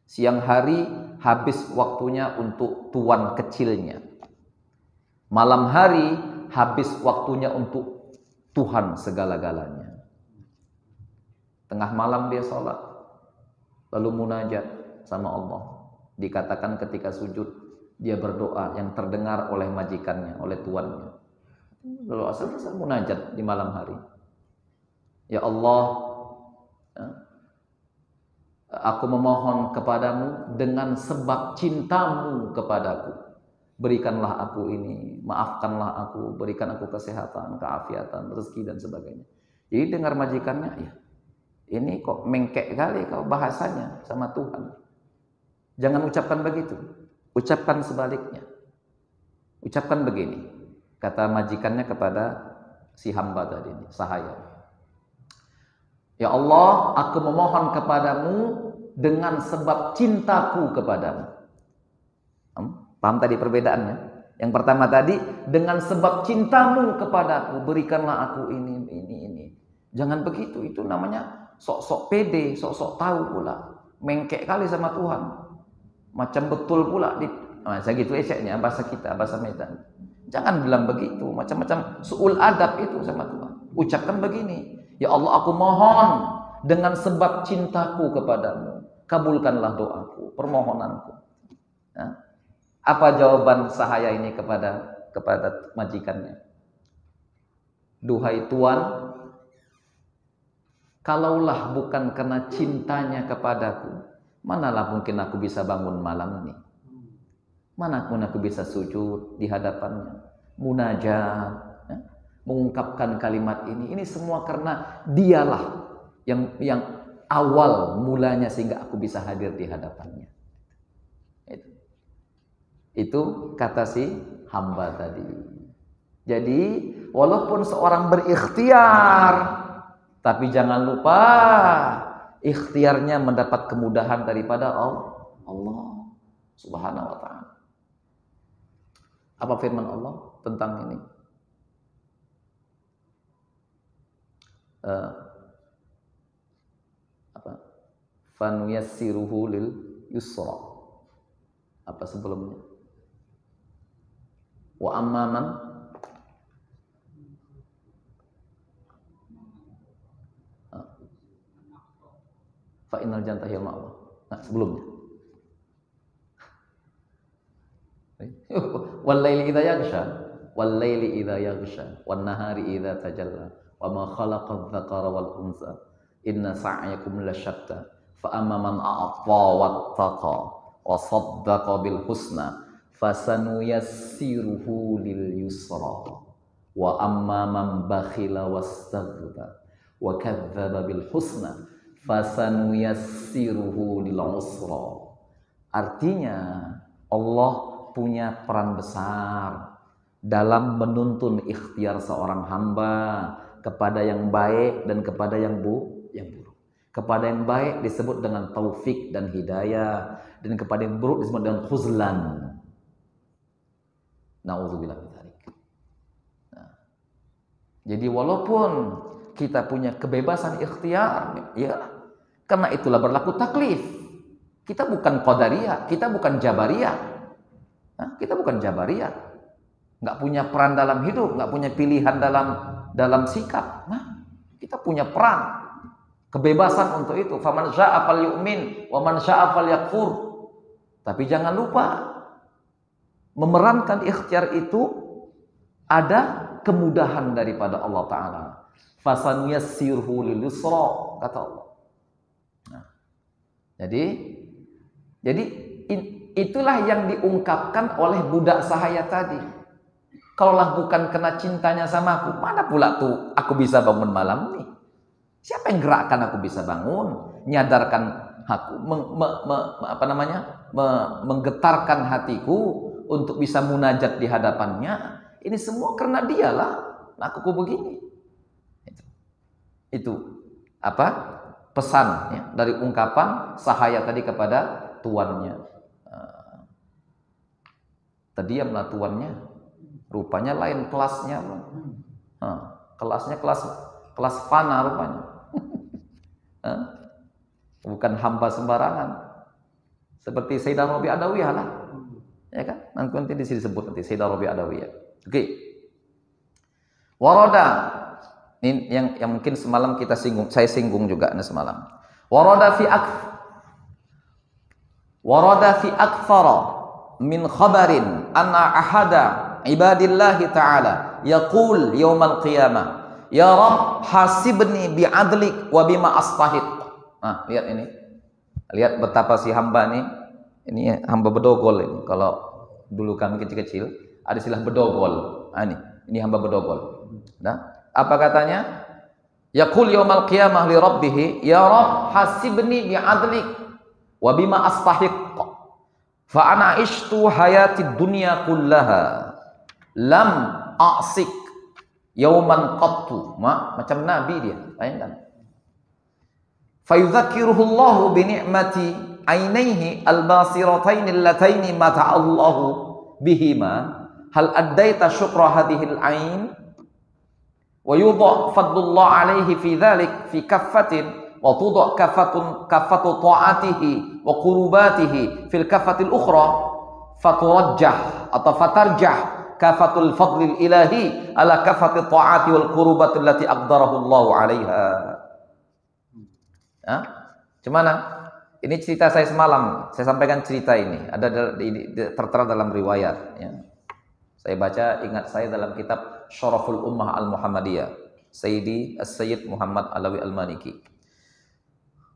Siang hari habis waktunya untuk tuan kecilnya. Malam hari habis waktunya untuk Tuhan segala-galanya. Tengah malam dia sholat, lalu munajat sama Allah. Dikatakan ketika sujud dia berdoa yang terdengar oleh majikannya, oleh tuannya. Lalu asal-asal munajat di malam hari. Ya Allah, aku memohon kepadamu dengan sebab cintamu kepadaku. Berikanlah aku ini, maafkanlah aku, berikan aku kesehatan, keafiatan, rezeki dan sebagainya. Jadi dengar majikannya, ya ini kok mengkek kali kau bahasanya sama Tuhan. Jangan ucapkan begitu, ucapkan sebaliknya. Ucapkan begini, kata majikannya kepada si hamba tadi, sahaya. Ya Allah, aku memohon kepadamu dengan sebab cintaku kepadamu. Paham tadi perbedaannya? Yang pertama tadi, dengan sebab cintamu kepadaku, berikanlah aku ini. Jangan begitu, itu namanya sok-sok pede, sok-sok tahu pula. Mengkek kali sama Tuhan. Macam betul pula. Saya gitu eseknya, bahasa kita, bahasa Medan. Jangan bilang begitu, macam-macam su'ul adab itu sama Tuhan. Ucapkan begini, ya Allah, aku mohon dengan sebab cintaku kepadamu, kabulkanlah doaku, permohonanku. Nah, apa jawaban sahaya ini kepada majikannya? Duhai Tuan, kalaulah bukan karena cintanya kepadaku, manalah mungkin aku bisa bangun malam ini. Mana pun aku bisa sujud di hadapannya, munajat, ya, mengungkapkan kalimat ini. Ini semua karena dialah yang awal mulanya sehingga aku bisa hadir di hadapannya. Itu kata si hamba tadi. Jadi walaupun seorang berikhtiar, tapi jangan lupa ikhtiarnya mendapat kemudahan daripada Allah Subhanahu wa ta'ala. Apa firman Allah tentang ini? Fanuyassiruhu lil yusra. Apa sebelumnya? Wa amman fa innal jannata hiya ma'wa. Nah, sebelumnya. Wal laili idza yaghsha, wal laili idza yaghsha, wan nahari idza tajalla, wa ma khalaqadz dzakara wal unsa, inna sa'yakum lasyatta, fa amma man a'ta wattaqa wa saddaqa bil husna fasanuyassiruhu lil yusra, wa amma man bakhila wastaghna wa kadzdzaba bil husna fasanuyassiruhu lil usra. Artinya Allah punya peran besar dalam menuntun ikhtiar seorang hamba kepada yang baik dan kepada yang buruk. Kepada yang baik disebut dengan taufik dan hidayah, dan kepada yang buruk disebut dengan khuzlan. Nauzubillah min dzalik. Jadi walaupun kita punya kebebasan ikhtiar, ya, karena itulah berlaku taklif. Kita bukan qadariyah, kita bukan jabariyah. Kita bukan jabariyah, nggak punya peran dalam hidup, nggak punya pilihan dalam sikap. Kita punya peran, kebebasan untuk itu. Faman syaa'a falyu'min, wa man syaa'a falyakfur. Tapi jangan lupa, memerankan ikhtiar itu ada kemudahan daripada Allah Ta'ala. Fasanuyassirhu lil yusra, kata Allah. Jadi itulah yang diungkapkan oleh budak sahaya tadi. Kalaulah bukan kena cintanya sama aku, mana pula tuh aku bisa bangun malam ini? Siapa yang gerakkan aku bisa bangun, nyadarkan aku, menggetarkan hatiku untuk bisa munajat di hadapannya? Ini semua karena dialah aku begini. Itu apa? Pesan ya, dari ungkapan sahaya tadi kepada tuannya. Terdiamlah tuannya, rupanya lain kelasnya, kelasnya kelas fana rupanya, bukan hamba sembarangan, seperti Sayyidah Rabi'ah Adawiyah lah, ya kan? Nanti di sini disebut nanti Sayyidah Rabi'ah Adawiyah. Oke, Warada, ini yang mungkin semalam saya singgung juga semalam. Warada fi aktsara min khabarin anna ahada ibadillahi ta'ala yaqul yaumal qiyamah ya Rabb hasibni bi'adlik wa bima astahiq. Lihat ini, lihat betapa si hamba ini hamba bedogol ini. Kalau dulu kami kecil-kecil ada istilah bedogol. Ini hamba bedogol. Apa katanya? Yaqul yaumal qiyamah li rabbih ya Rabb hasibni bi'adlik wa bima astahiq fa ana ishtu hayati dunya kullaha lam a'sik yauman qattu. Macam Nabi dia, bayangkan. Fayudzakiruhu Allahu bi ni'mati ainaihi al-basiratain allataini mata'allahu bihima. Hal addaita syukra hadhil ain? Wa yudha fadlullah alaihi fi dzalik fi kaffatin wa tudha kaffatu ta'atihi wa qurubatihi fil kaffatil ukhra faturajjah atau fatarjah kaffatul fadlil ilahi ala kaffati ta'ati wal qurubati allati aqdarahu Allah 'alaiha. Gimana? Ini cerita saya semalam, saya sampaikan cerita ini, ada tertera dalam riwayat ya. Saya baca, ingat saya dalam kitab Syaraful Ummah Al-Muhammadiyah, Sayyidi As-Sayyid Muhammad Alawi Al-Maliki.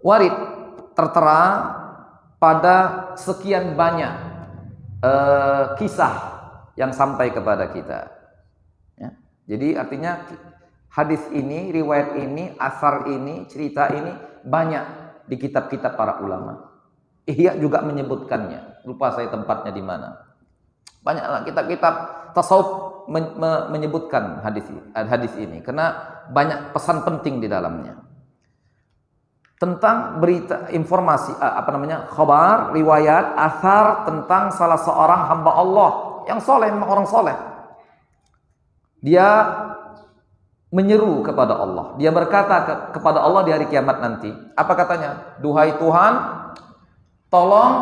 Warid tertera pada sekian banyak kisah yang sampai kepada kita. Ya. Jadi artinya hadis ini, riwayat ini, asar ini, cerita ini banyak di kitab-kitab para ulama. Ihya juga menyebutkannya. Lupa saya tempatnya di mana. Banyaklah kitab-kitab tasawuf menyebutkan hadis ini karena banyak pesan penting di dalamnya. Tentang berita, informasi, khabar, riwayat, asar tentang salah seorang hamba Allah yang soleh, memang orang soleh. Dia menyeru kepada Allah. Dia berkata kepada Allah di hari kiamat nanti. Apa katanya? Duhai Tuhan, tolong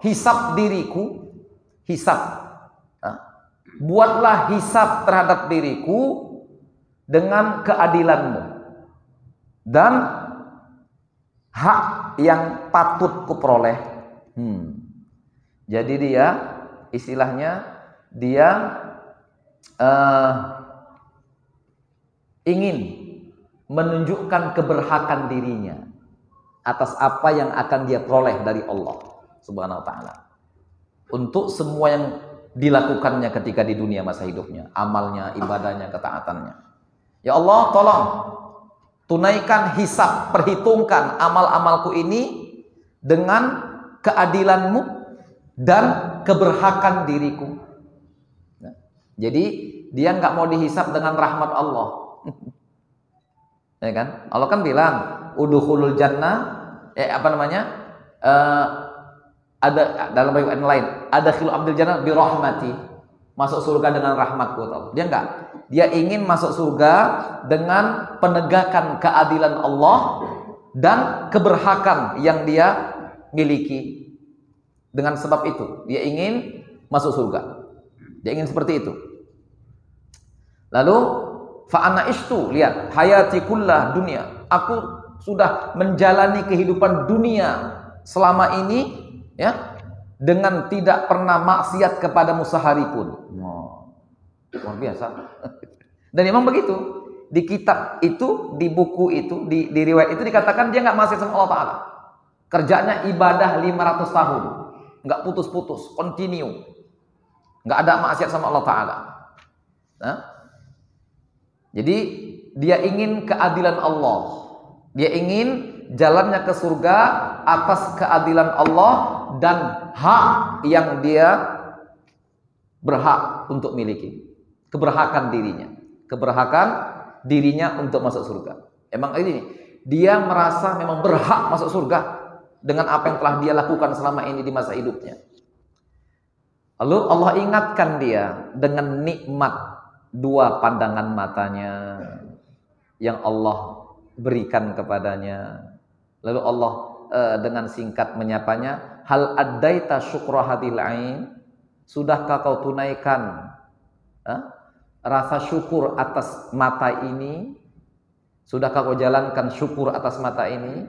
hisab diriku. Hisab. Buatlah hisab terhadap diriku dengan keadilanmu. Dan hak yang patut kuperoleh. Jadi dia, istilahnya, dia ingin menunjukkan keberhakan dirinya atas apa yang akan dia peroleh dari Allah Subhanahu wa taala. Untuk semua yang dilakukannya ketika di dunia masa hidupnya, amalnya, ibadahnya, ketaatannya. Ya Allah, tolong tunaikan hisab, perhitungkan amal-amalku ini dengan keadilanmu dan keberhakan diriku. Nah, jadi dia nggak mau dihisab dengan rahmat Allah. Ya kan? Allah kan bilang, udkhulul jannah, ada dalam riwayat lain, adkhil abdul jannah bi rahmati, masuk surga dengan rahmatku. Dia enggak, dia ingin masuk surga dengan penegakan keadilan Allah dan keberhakan yang dia miliki. Dengan sebab itu dia ingin masuk surga, dia ingin seperti itu. Lalu fa ana ishtu, lihat, hayati kullah dunia, aku sudah menjalani kehidupan dunia selama ini ya, dengan tidak pernah maksiat kepadamu sehari pun. Luar biasa. Dan memang begitu. Di kitab itu, di buku itu, di riwayat itu dikatakan dia nggak maksiat sama Allah Ta'ala. Kerjanya ibadah 500 tahun. Nggak putus-putus, continue. Nggak ada maksiat sama Allah Ta'ala. Nah, jadi dia ingin keadilan Allah. Dia ingin jalannya ke surga atas keadilan Allah dan hak yang dia berhak untuk miliki. Keberhakan dirinya untuk masuk surga. Emang ini dia merasa memang berhak masuk surga dengan apa yang telah dia lakukan selama ini di masa hidupnya. Lalu Allah ingatkan dia dengan nikmat dua pandangan matanya yang Allah berikan kepadanya. Lalu Allah dengan singkat menyapanya, hal addaita syukra hadhil ain, sudahkah kau tunaikan rasa syukur atas mata ini? Sudahkah kau jalankan syukur atas mata ini?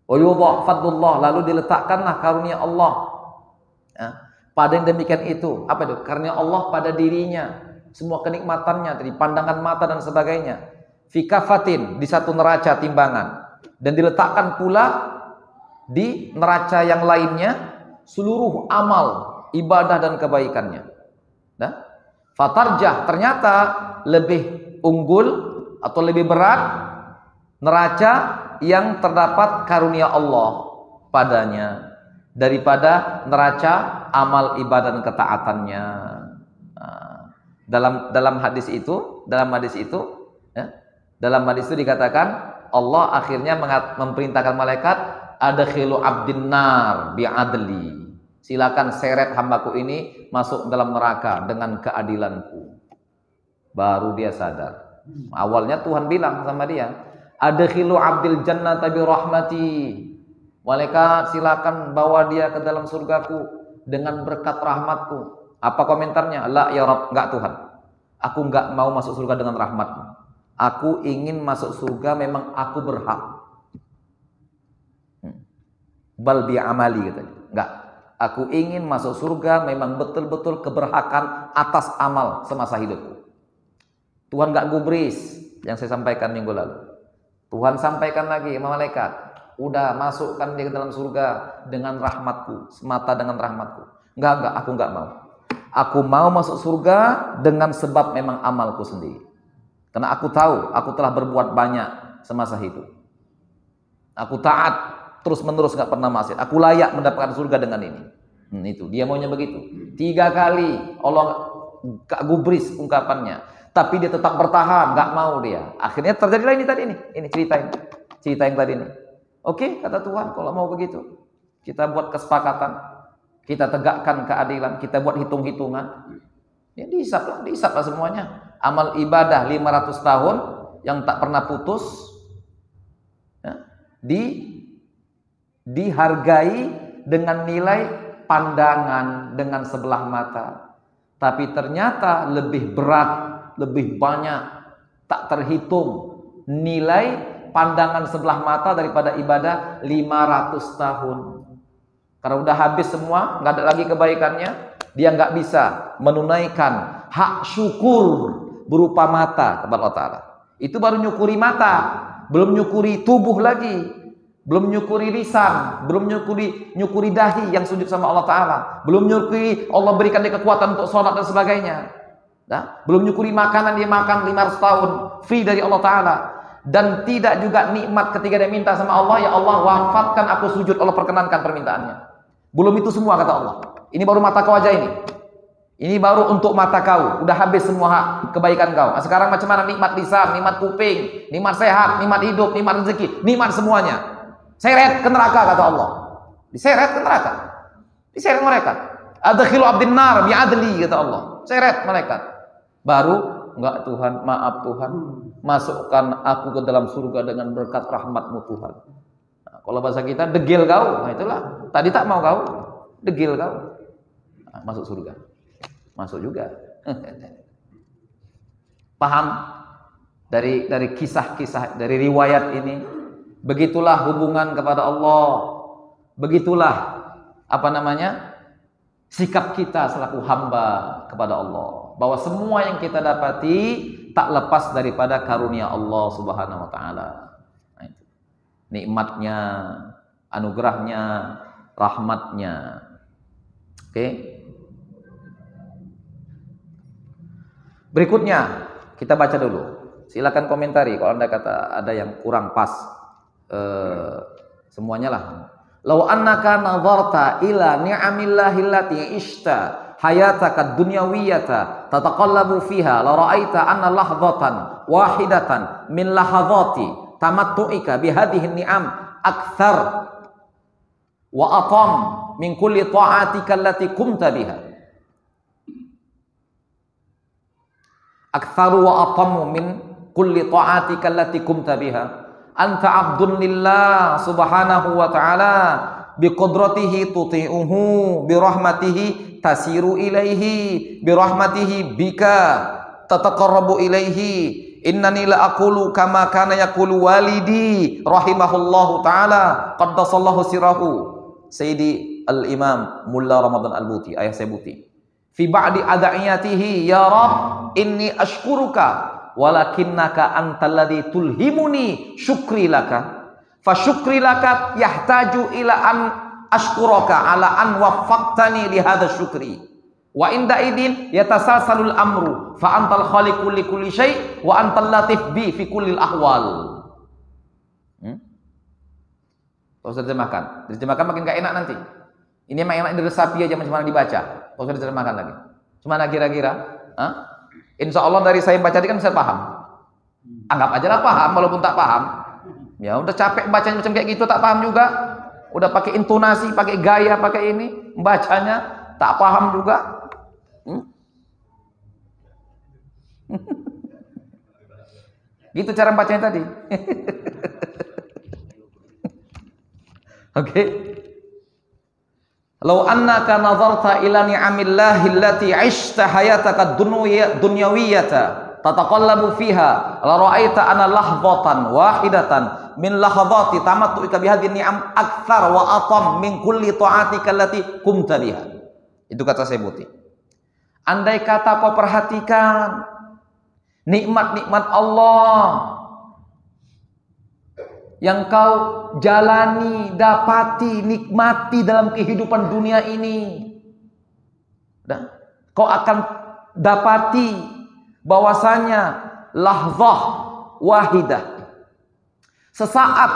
Wa yudha fadlullah, lalu diletakkanlah karunia Allah pada yang demikian itu. Apa itu? Karunia Allah pada dirinya, semua kenikmatannya dari pandangan mata dan sebagainya. Fi kafatin, di satu neraca timbangan, dan diletakkan pula di neraca yang lainnya seluruh amal, ibadah dan kebaikannya. Nah, fatarjah, ternyata lebih unggul atau lebih berat neraca yang terdapat karunia Allah padanya daripada neraca amal ibadah dan ketaatannya. Nah, dalam hadis itu, ya, dalam hadis itu dikatakan Allah akhirnya memerintahkan malaikat adkhilu abdin nar bi'adli. Silakan seret hambaku ini masuk dalam neraka dengan keadilanku. Baru dia sadar. Awalnya Tuhan bilang sama dia, adkhilu abdil jannata bi rahmati. Malaikat silakan bawa dia ke dalam surgaku dengan berkat rahmatku. Apa komentarnya? La ya Rabb, enggak Tuhan. Aku enggak mau masuk surga dengan rahmatmu. Aku ingin masuk surga memang aku berhak. Bal bi amali katanya. Enggak. Aku ingin masuk surga memang betul-betul keberhakan atas amal semasa hidupku. Tuhan enggak gubris yang saya sampaikan minggu lalu. Tuhan sampaikan lagi sama malaikat, udah masukkan dia ke dalam surga dengan rahmatku, semata dengan rahmatku. Enggak, aku enggak mau. Aku mau masuk surga dengan sebab memang amalku sendiri. Karena aku tahu aku telah berbuat banyak semasa hidup. Aku taat terus menerus, enggak pernah maksiat. Aku layak mendapatkan surga dengan ini. Itu dia maunya begitu. 3 kali Allah enggak gubris ungkapannya, tapi dia tetap bertahan, enggak mau dia. Akhirnya terjadilah ini tadi ini cerita yang tadi ini. Oke, kata Tuhan, kalau mau begitu kita buat kesepakatan. Kita tegakkan keadilan, kita buat hitung-hitungan. Ya dihisaplah semuanya. Amal ibadah 500 tahun yang tak pernah putus, ya, dihargai dengan nilai pandangan dengan sebelah mata. Tapi ternyata lebih berat, lebih banyak, tak terhitung nilai pandangan sebelah mata daripada ibadah 500 tahun. Karena udah habis semua, nggak ada lagi kebaikannya, dia nggak bisa menunaikan hak syukur berupa mata kepada Allah Ta'ala. Itu baru nyukuri mata, belum nyukuri tubuh lagi, belum nyukuri lisan, belum nyukuri dahi yang sujud sama Allah Ta'ala, belum nyukuri Allah berikan dia kekuatan untuk sholat dan sebagainya. Nah, belum nyukuri makanan dia makan 500 tahun free dari Allah Ta'ala. Dan tidak juga nikmat ketika dia minta sama Allah, ya Allah wafatkan aku sujud, Allah perkenankan permintaannya. Belum itu semua kata Allah. Ini baru mata kau aja ini. Ini baru untuk mata kau. Udah habis semua hak kebaikan kau. Nah, sekarang macam mana nikmat lisan, nikmat kuping, nikmat sehat, nikmat hidup, nikmat rezeki, nikmat semuanya. Seret ke neraka kata Allah. Diseret ke neraka. Diseret mereka. Adkhilu abdin nar bi'adli kata Allah. Seret malaikat. Baru enggak Tuhan, maaf Tuhan, masukkan aku ke dalam surga dengan berkat rahmatmu Tuhan. Nah, kalau bahasa kita degil kau, nah itulah. Tadi tak mau kau, degil kau. Nah, masuk surga. Masuk juga. Paham? Dari kisah-kisah, dari riwayat ini, begitulah hubungan kepada Allah. Begitulah sikap kita selaku hamba kepada Allah. Bahwa semua yang kita dapati tak lepas daripada karunia Allah Subhanahu wa taala. Nah, itu. Nikmatnya, anugerahnya, rahmatnya. Oke. Berikutnya kita baca dulu. Silakan komentari kalau Anda kata ada yang kurang pas. Semuanya lah. Lau annaka nadharta ila ni'amillahi allati ishta hayataka dunyawiyata tataqallabu fiha la ra'aita anna lahdhatan wahidatan min lahadhati tamattu'ika bihadhihi ni'am akthar wa atam min kulli ta'atika allati qumta biha. Akthar wa atam min kulli ta'atika allati qumta biha. Anta abdun lillah subhanahu wa ta'ala biqudratihi tuti'uhu birahmatihi tasiru ilaihi birahmatihi bika tataqarrabu ilaihi innani la aqulu kama kana yaqulu walidi rahimahullahu ta'ala qaddasallahu sirahu Sayyidi al-Imam Mulla Ramadan Al-Buti, ayah saya Buti, fi ba'di ada'iyatihi ya Rab inni ashkuruka walakinnaka antalladzi tulhimuni syukri laka fa syukri laka yahtaju ila an ashkuraka ala an waffaqtani li hadha syukri wa inda idin yatasalsalul amru fa antal khaliqu li kulli syai wa antal latif bi fi kullil ahwal. Kalau usah diterjemahkan makin gak enak nanti. Ini emang enak diresapi aja macam mana dibaca. Kalau usah diterjemahkan lagi. Gimana kira-kira? Insya Allah dari saya baca tadi kan saya paham. Anggap aja lah paham, walaupun tak paham. Ya udah capek bacanya macam kayak gitu, tak paham juga. Udah pakai intonasi, pakai gaya, pakai ini, bacanya tak paham juga. Gitu cara bacanya tadi. Oke. Law annaka nazarta ila ni'amillahi allati 'ishta hayataka dunyawiyata tataqallabu fiha la ra'aita ana lahzatan wahidatan min lahzati tamattu'ika bihadhihi ni'am akthar wa atam min kulli ta'atika allati kumta biha. Itu kata Sayyibuti. Andai kata kau perhatikan nikmat-nikmat Allah yang kau jalani, dapati, nikmati dalam kehidupan dunia ini, dan kau akan dapati bahwasanya lahzah wahidah, sesaat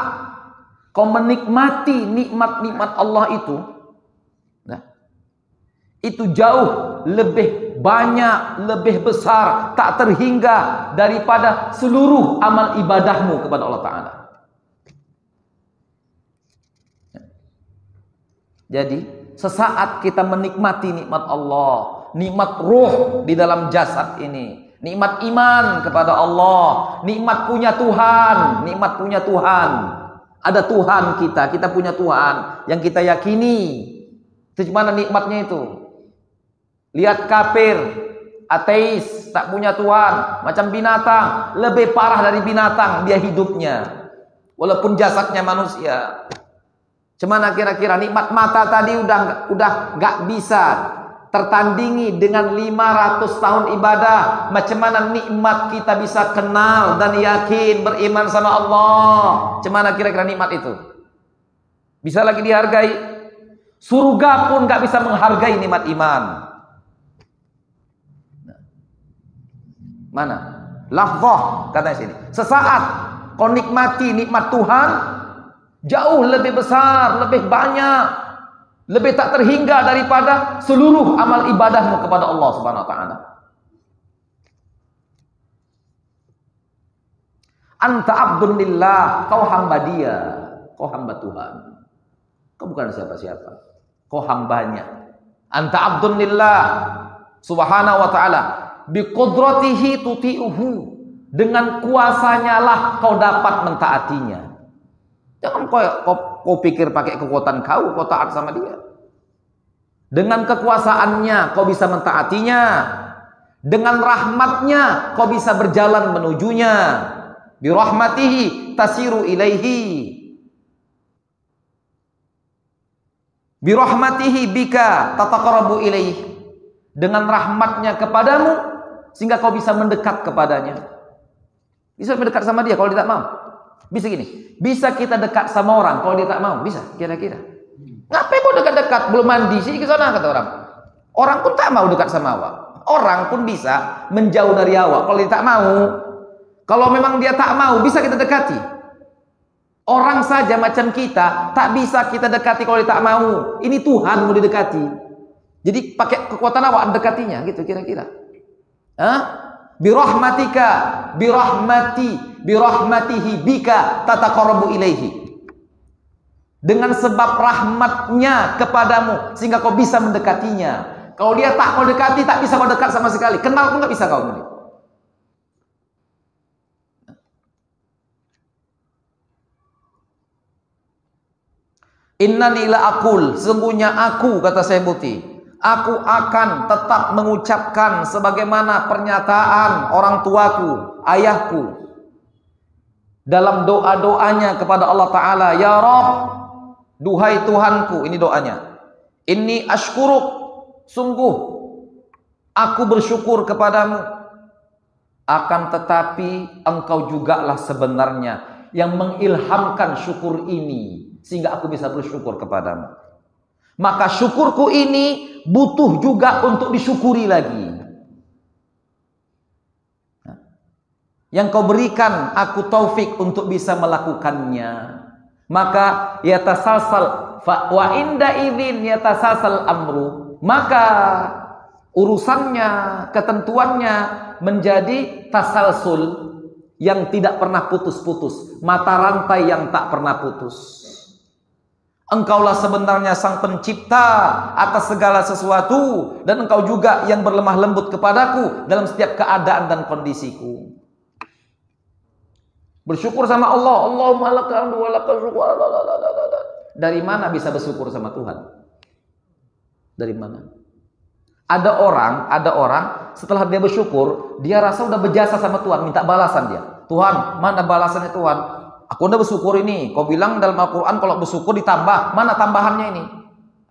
kau menikmati nikmat-nikmat Allah itu jauh lebih banyak, lebih besar, tak terhingga daripada seluruh amal ibadahmu kepada Allah Ta'ala. Jadi sesaat kita menikmati nikmat Allah, nikmat ruh di dalam jasad ini, nikmat iman kepada Allah, nikmat punya Tuhan, nikmat punya Tuhan. Ada Tuhan kita punya Tuhan yang kita yakini. Itu gimana nikmatnya itu? Lihat kafir, ateis, tak punya Tuhan, macam binatang, lebih parah dari binatang dia hidupnya, walaupun jasadnya manusia. Cuman kira-kira nikmat mata tadi udah gak bisa tertandingi dengan 500 tahun ibadah. Macam mana nikmat kita bisa kenal dan yakin beriman sama Allah? Macam mana kira-kira nikmat itu? Bisa lagi dihargai? Surga pun gak bisa menghargai nikmat iman. Mana? Lahzah katanya sini. Sesaat kau nikmati nikmat Tuhan, jauh lebih besar, lebih banyak, lebih tak terhingga daripada seluruh amal ibadahmu kepada Allah Subhanahu wa taala. Anta abdun lillah, kau hamba Dia, kau hamba Tuhan. Kau bukan siapa-siapa, kau hambanya. Anta abdun lillah Subhanahu wa taala, biqudratihi tuti'uhu, dengan kuasanya lah kau dapat mentaatinya. Jangan kau pikir pakai kekuatan kau taat sama Dia. Dengan kekuasaannya kau bisa mentaatinya, dengan rahmatnya kau bisa berjalan menujunya. Birahmatihi tasiru ilaihi, birahmatihi bika tataqarrabu ilaihi, dengan rahmatnya kepadamu sehingga kau bisa mendekat kepadanya. Bisa mendekat sama Dia kalau dia tak mau. Bisa gini, bisa kita dekat sama orang kalau dia tak mau, bisa kira-kira. Ngapain kau dekat-dekat, belum mandi sih ke sana, kata orang. Orang pun tak mau dekat sama awak. Orang pun bisa menjauh dari awak kalau dia tak mau. Kalau memang dia tak mau, bisa kita dekati. Orang saja macam kita tak bisa kita dekati kalau dia tak mau. Ini Tuhan mau didekati. Jadi pakai kekuatan awak dekatinya, gitu kira-kira. Birahmatika, birahmatihi bika tataqarrabu ilaihi, dengan sebab rahmatnya kepadamu sehingga kau bisa mendekatinya. Kalau dia tak mau dekati, tak bisa kau dekat sama sekali, kenal pun tak bisa kau. Innani la aqul, sesungguhnya aku, kata Sayyibuti, aku akan tetap mengucapkan sebagaimana pernyataan orang tuaku, ayahku, dalam doa-doanya kepada Allah Ta'ala. Ya Rabb, duhai Tuhanku, ini doanya. Inni ashkuruk, sungguh aku bersyukur kepadamu. Akan tetapi engkau jugalah sebenarnya yang mengilhamkan syukur ini, sehingga aku bisa bersyukur kepadamu. Maka syukurku ini butuh juga untuk disyukuri lagi. Yang kau berikan aku taufik untuk bisa melakukannya. Maka yatasalsal wa inda idzin yatasalsal amru. Maka urusannya, ketentuannya menjadi tasalsul yang tidak pernah putus-putus, mata rantai yang tak pernah putus. Engkaulah sebenarnya sang pencipta atas segala sesuatu, dan engkau juga yang berlemah lembut kepadaku dalam setiap keadaan dan kondisiku. Bersyukur sama Allah. Allahumma lakal hamdu wa lakal syukur. Dari mana bisa bersyukur sama Tuhan? Dari mana? Ada orang setelah dia bersyukur, dia rasa udah berjasa sama Tuhan, minta balasan dia. Tuhan, mana balasannya Tuhan? Aku udah bersyukur ini. Kau bilang dalam Al-Quran kalau bersyukur ditambah. Mana tambahannya ini?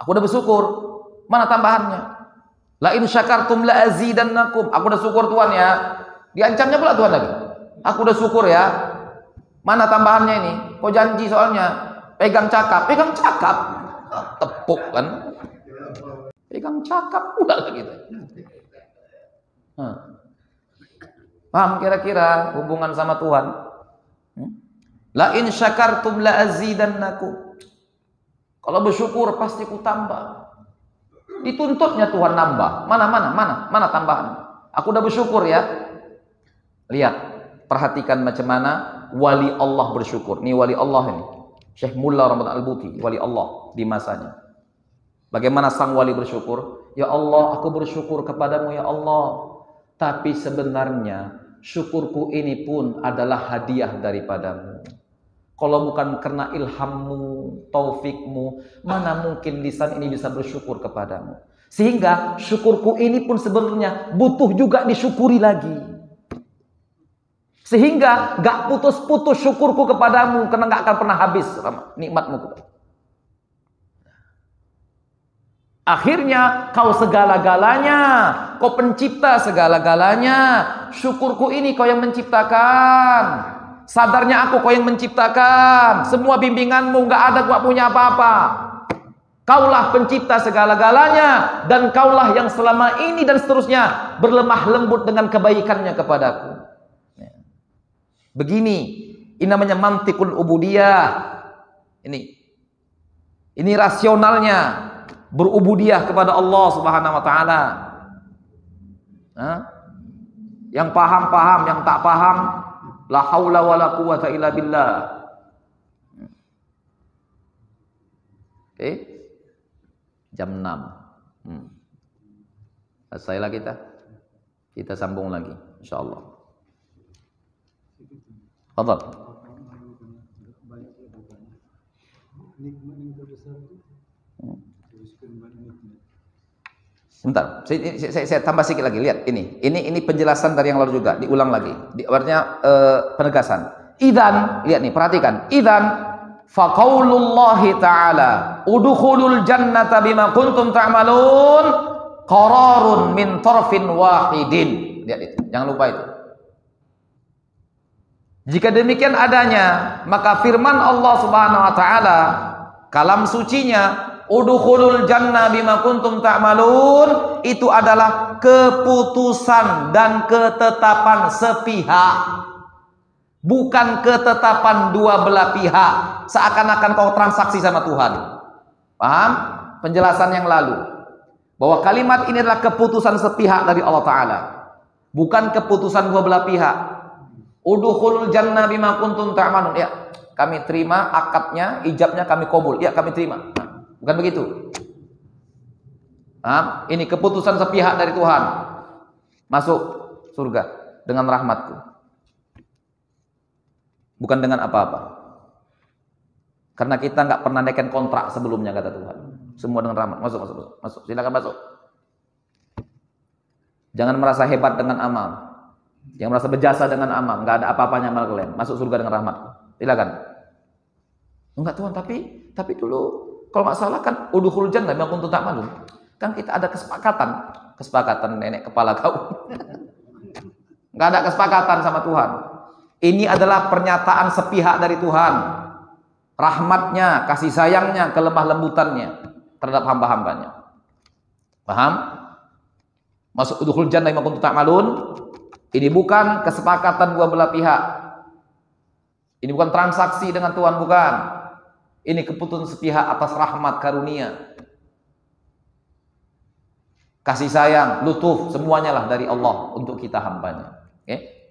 Aku udah bersyukur. Mana tambahannya? La in syakartum la azidannakum. Aku udah syukur Tuhan ya. Diancamnya pula Tuhan lagi. Aku udah syukur ya. Mana tambahannya ini? Kau janji soalnya. Pegang cakap. Pegang cakap. Tepuk kan. Pegang cakap pula gitu. Paham kira-kira hubungan sama Tuhan? La in syakartum la azidannakum. Kalau bersyukur pasti ku tambah. Dituntutnya Tuhan nambah. Mana tambahan? Aku udah bersyukur ya. Lihat, perhatikan macam mana wali Allah bersyukur. Ini wali Allah ini. Syekh Mullah Ramadan Al-Buti, wali Allah di masanya. Bagaimana sang wali bersyukur? Ya Allah, aku bersyukur kepadamu ya Allah. Tapi sebenarnya syukurku ini pun adalah hadiah daripadamu. Kalau bukan karena ilhammu, taufikmu, mana mungkin lisan ini bisa bersyukur kepadamu. Sehingga syukurku ini pun sebenarnya butuh juga disyukuri lagi. Sehingga gak putus-putus syukurku kepadamu, karena gak akan pernah habis nikmatmu. Akhirnya kau segala-galanya, kau pencipta segala-galanya. Syukurku ini kau yang menciptakan. Sadarnya aku kau yang menciptakan. Semua bimbinganmu gak ada gua punya apa-apa. Kaulah pencipta segala-galanya, dan kaulah yang selama ini dan seterusnya berlemah lembut dengan kebaikannya kepadaku. Begini, ini namanya mantikul ubudiyah. Ini rasionalnya berubudiyah kepada Allah Subhanahu wa taala. Yang paham, yang tak paham, la haula wala quwata illa billah. Oke. Jam 6. Selesailah kita. Kita sambung lagi insyaallah. Fadhal. Bentar, saya tambah sedikit lagi. Lihat ini penjelasan dari yang lalu juga, diulang lagi. Artinya penegasan. Idzan, lihat nih, perhatikan. Idzan fa qaulullahi ta'ala udkhulul jannata bima kuntum ta'malun qararun min tarfin wahidin. Lihat itu, jangan lupa itu. Jika demikian adanya, maka firman Allah Subhanahu wa taala kalam sucinya, udkhulul jannah bima kuntum ta'malun, itu adalah keputusan dan ketetapan sepihak, bukan ketetapan dua belah pihak, seakan-akan kau transaksi sama Tuhan. Paham penjelasan yang lalu bahwa kalimat ini adalah keputusan sepihak dari Allah Ta'ala, bukan keputusan dua belah pihak. Udkhulul jannah bima kuntum ta'malun, ya kami terima akadnya, ijabnya kami kabul, ya kami terima. Bukan begitu. Ini keputusan sepihak dari Tuhan. Masuk surga dengan rahmatku. Bukan dengan apa-apa. Karena kita nggak pernah naikkan kontrak sebelumnya, kata Tuhan. Semua dengan rahmat. Masuk. Silakan masuk. Jangan merasa hebat dengan amal. Yang merasa berjasa dengan amal. Nggak ada apa-apanya amal kalian. Masuk surga dengan rahmat. Silakan. Enggak Tuhan, tapi dulu kalau nggak salah kan udkhulul jannah bima kuntum ta'malun. Kan kita ada kesepakatan nenek kepala kau. Nggak ada kesepakatan sama Tuhan. Ini adalah pernyataan sepihak dari Tuhan. Rahmatnya, kasih sayangnya, kelemah lembutannya terhadap hamba-hambanya. Paham? Masuk udkhulul jannah bima kuntum ta'malun. Ini bukan kesepakatan dua belah pihak. Ini bukan transaksi dengan Tuhan, bukan. Ini keputusan sepihak atas rahmat karunia. kasih sayang, lutuf, semuanya lah dari Allah untuk kita hambanya. Oke?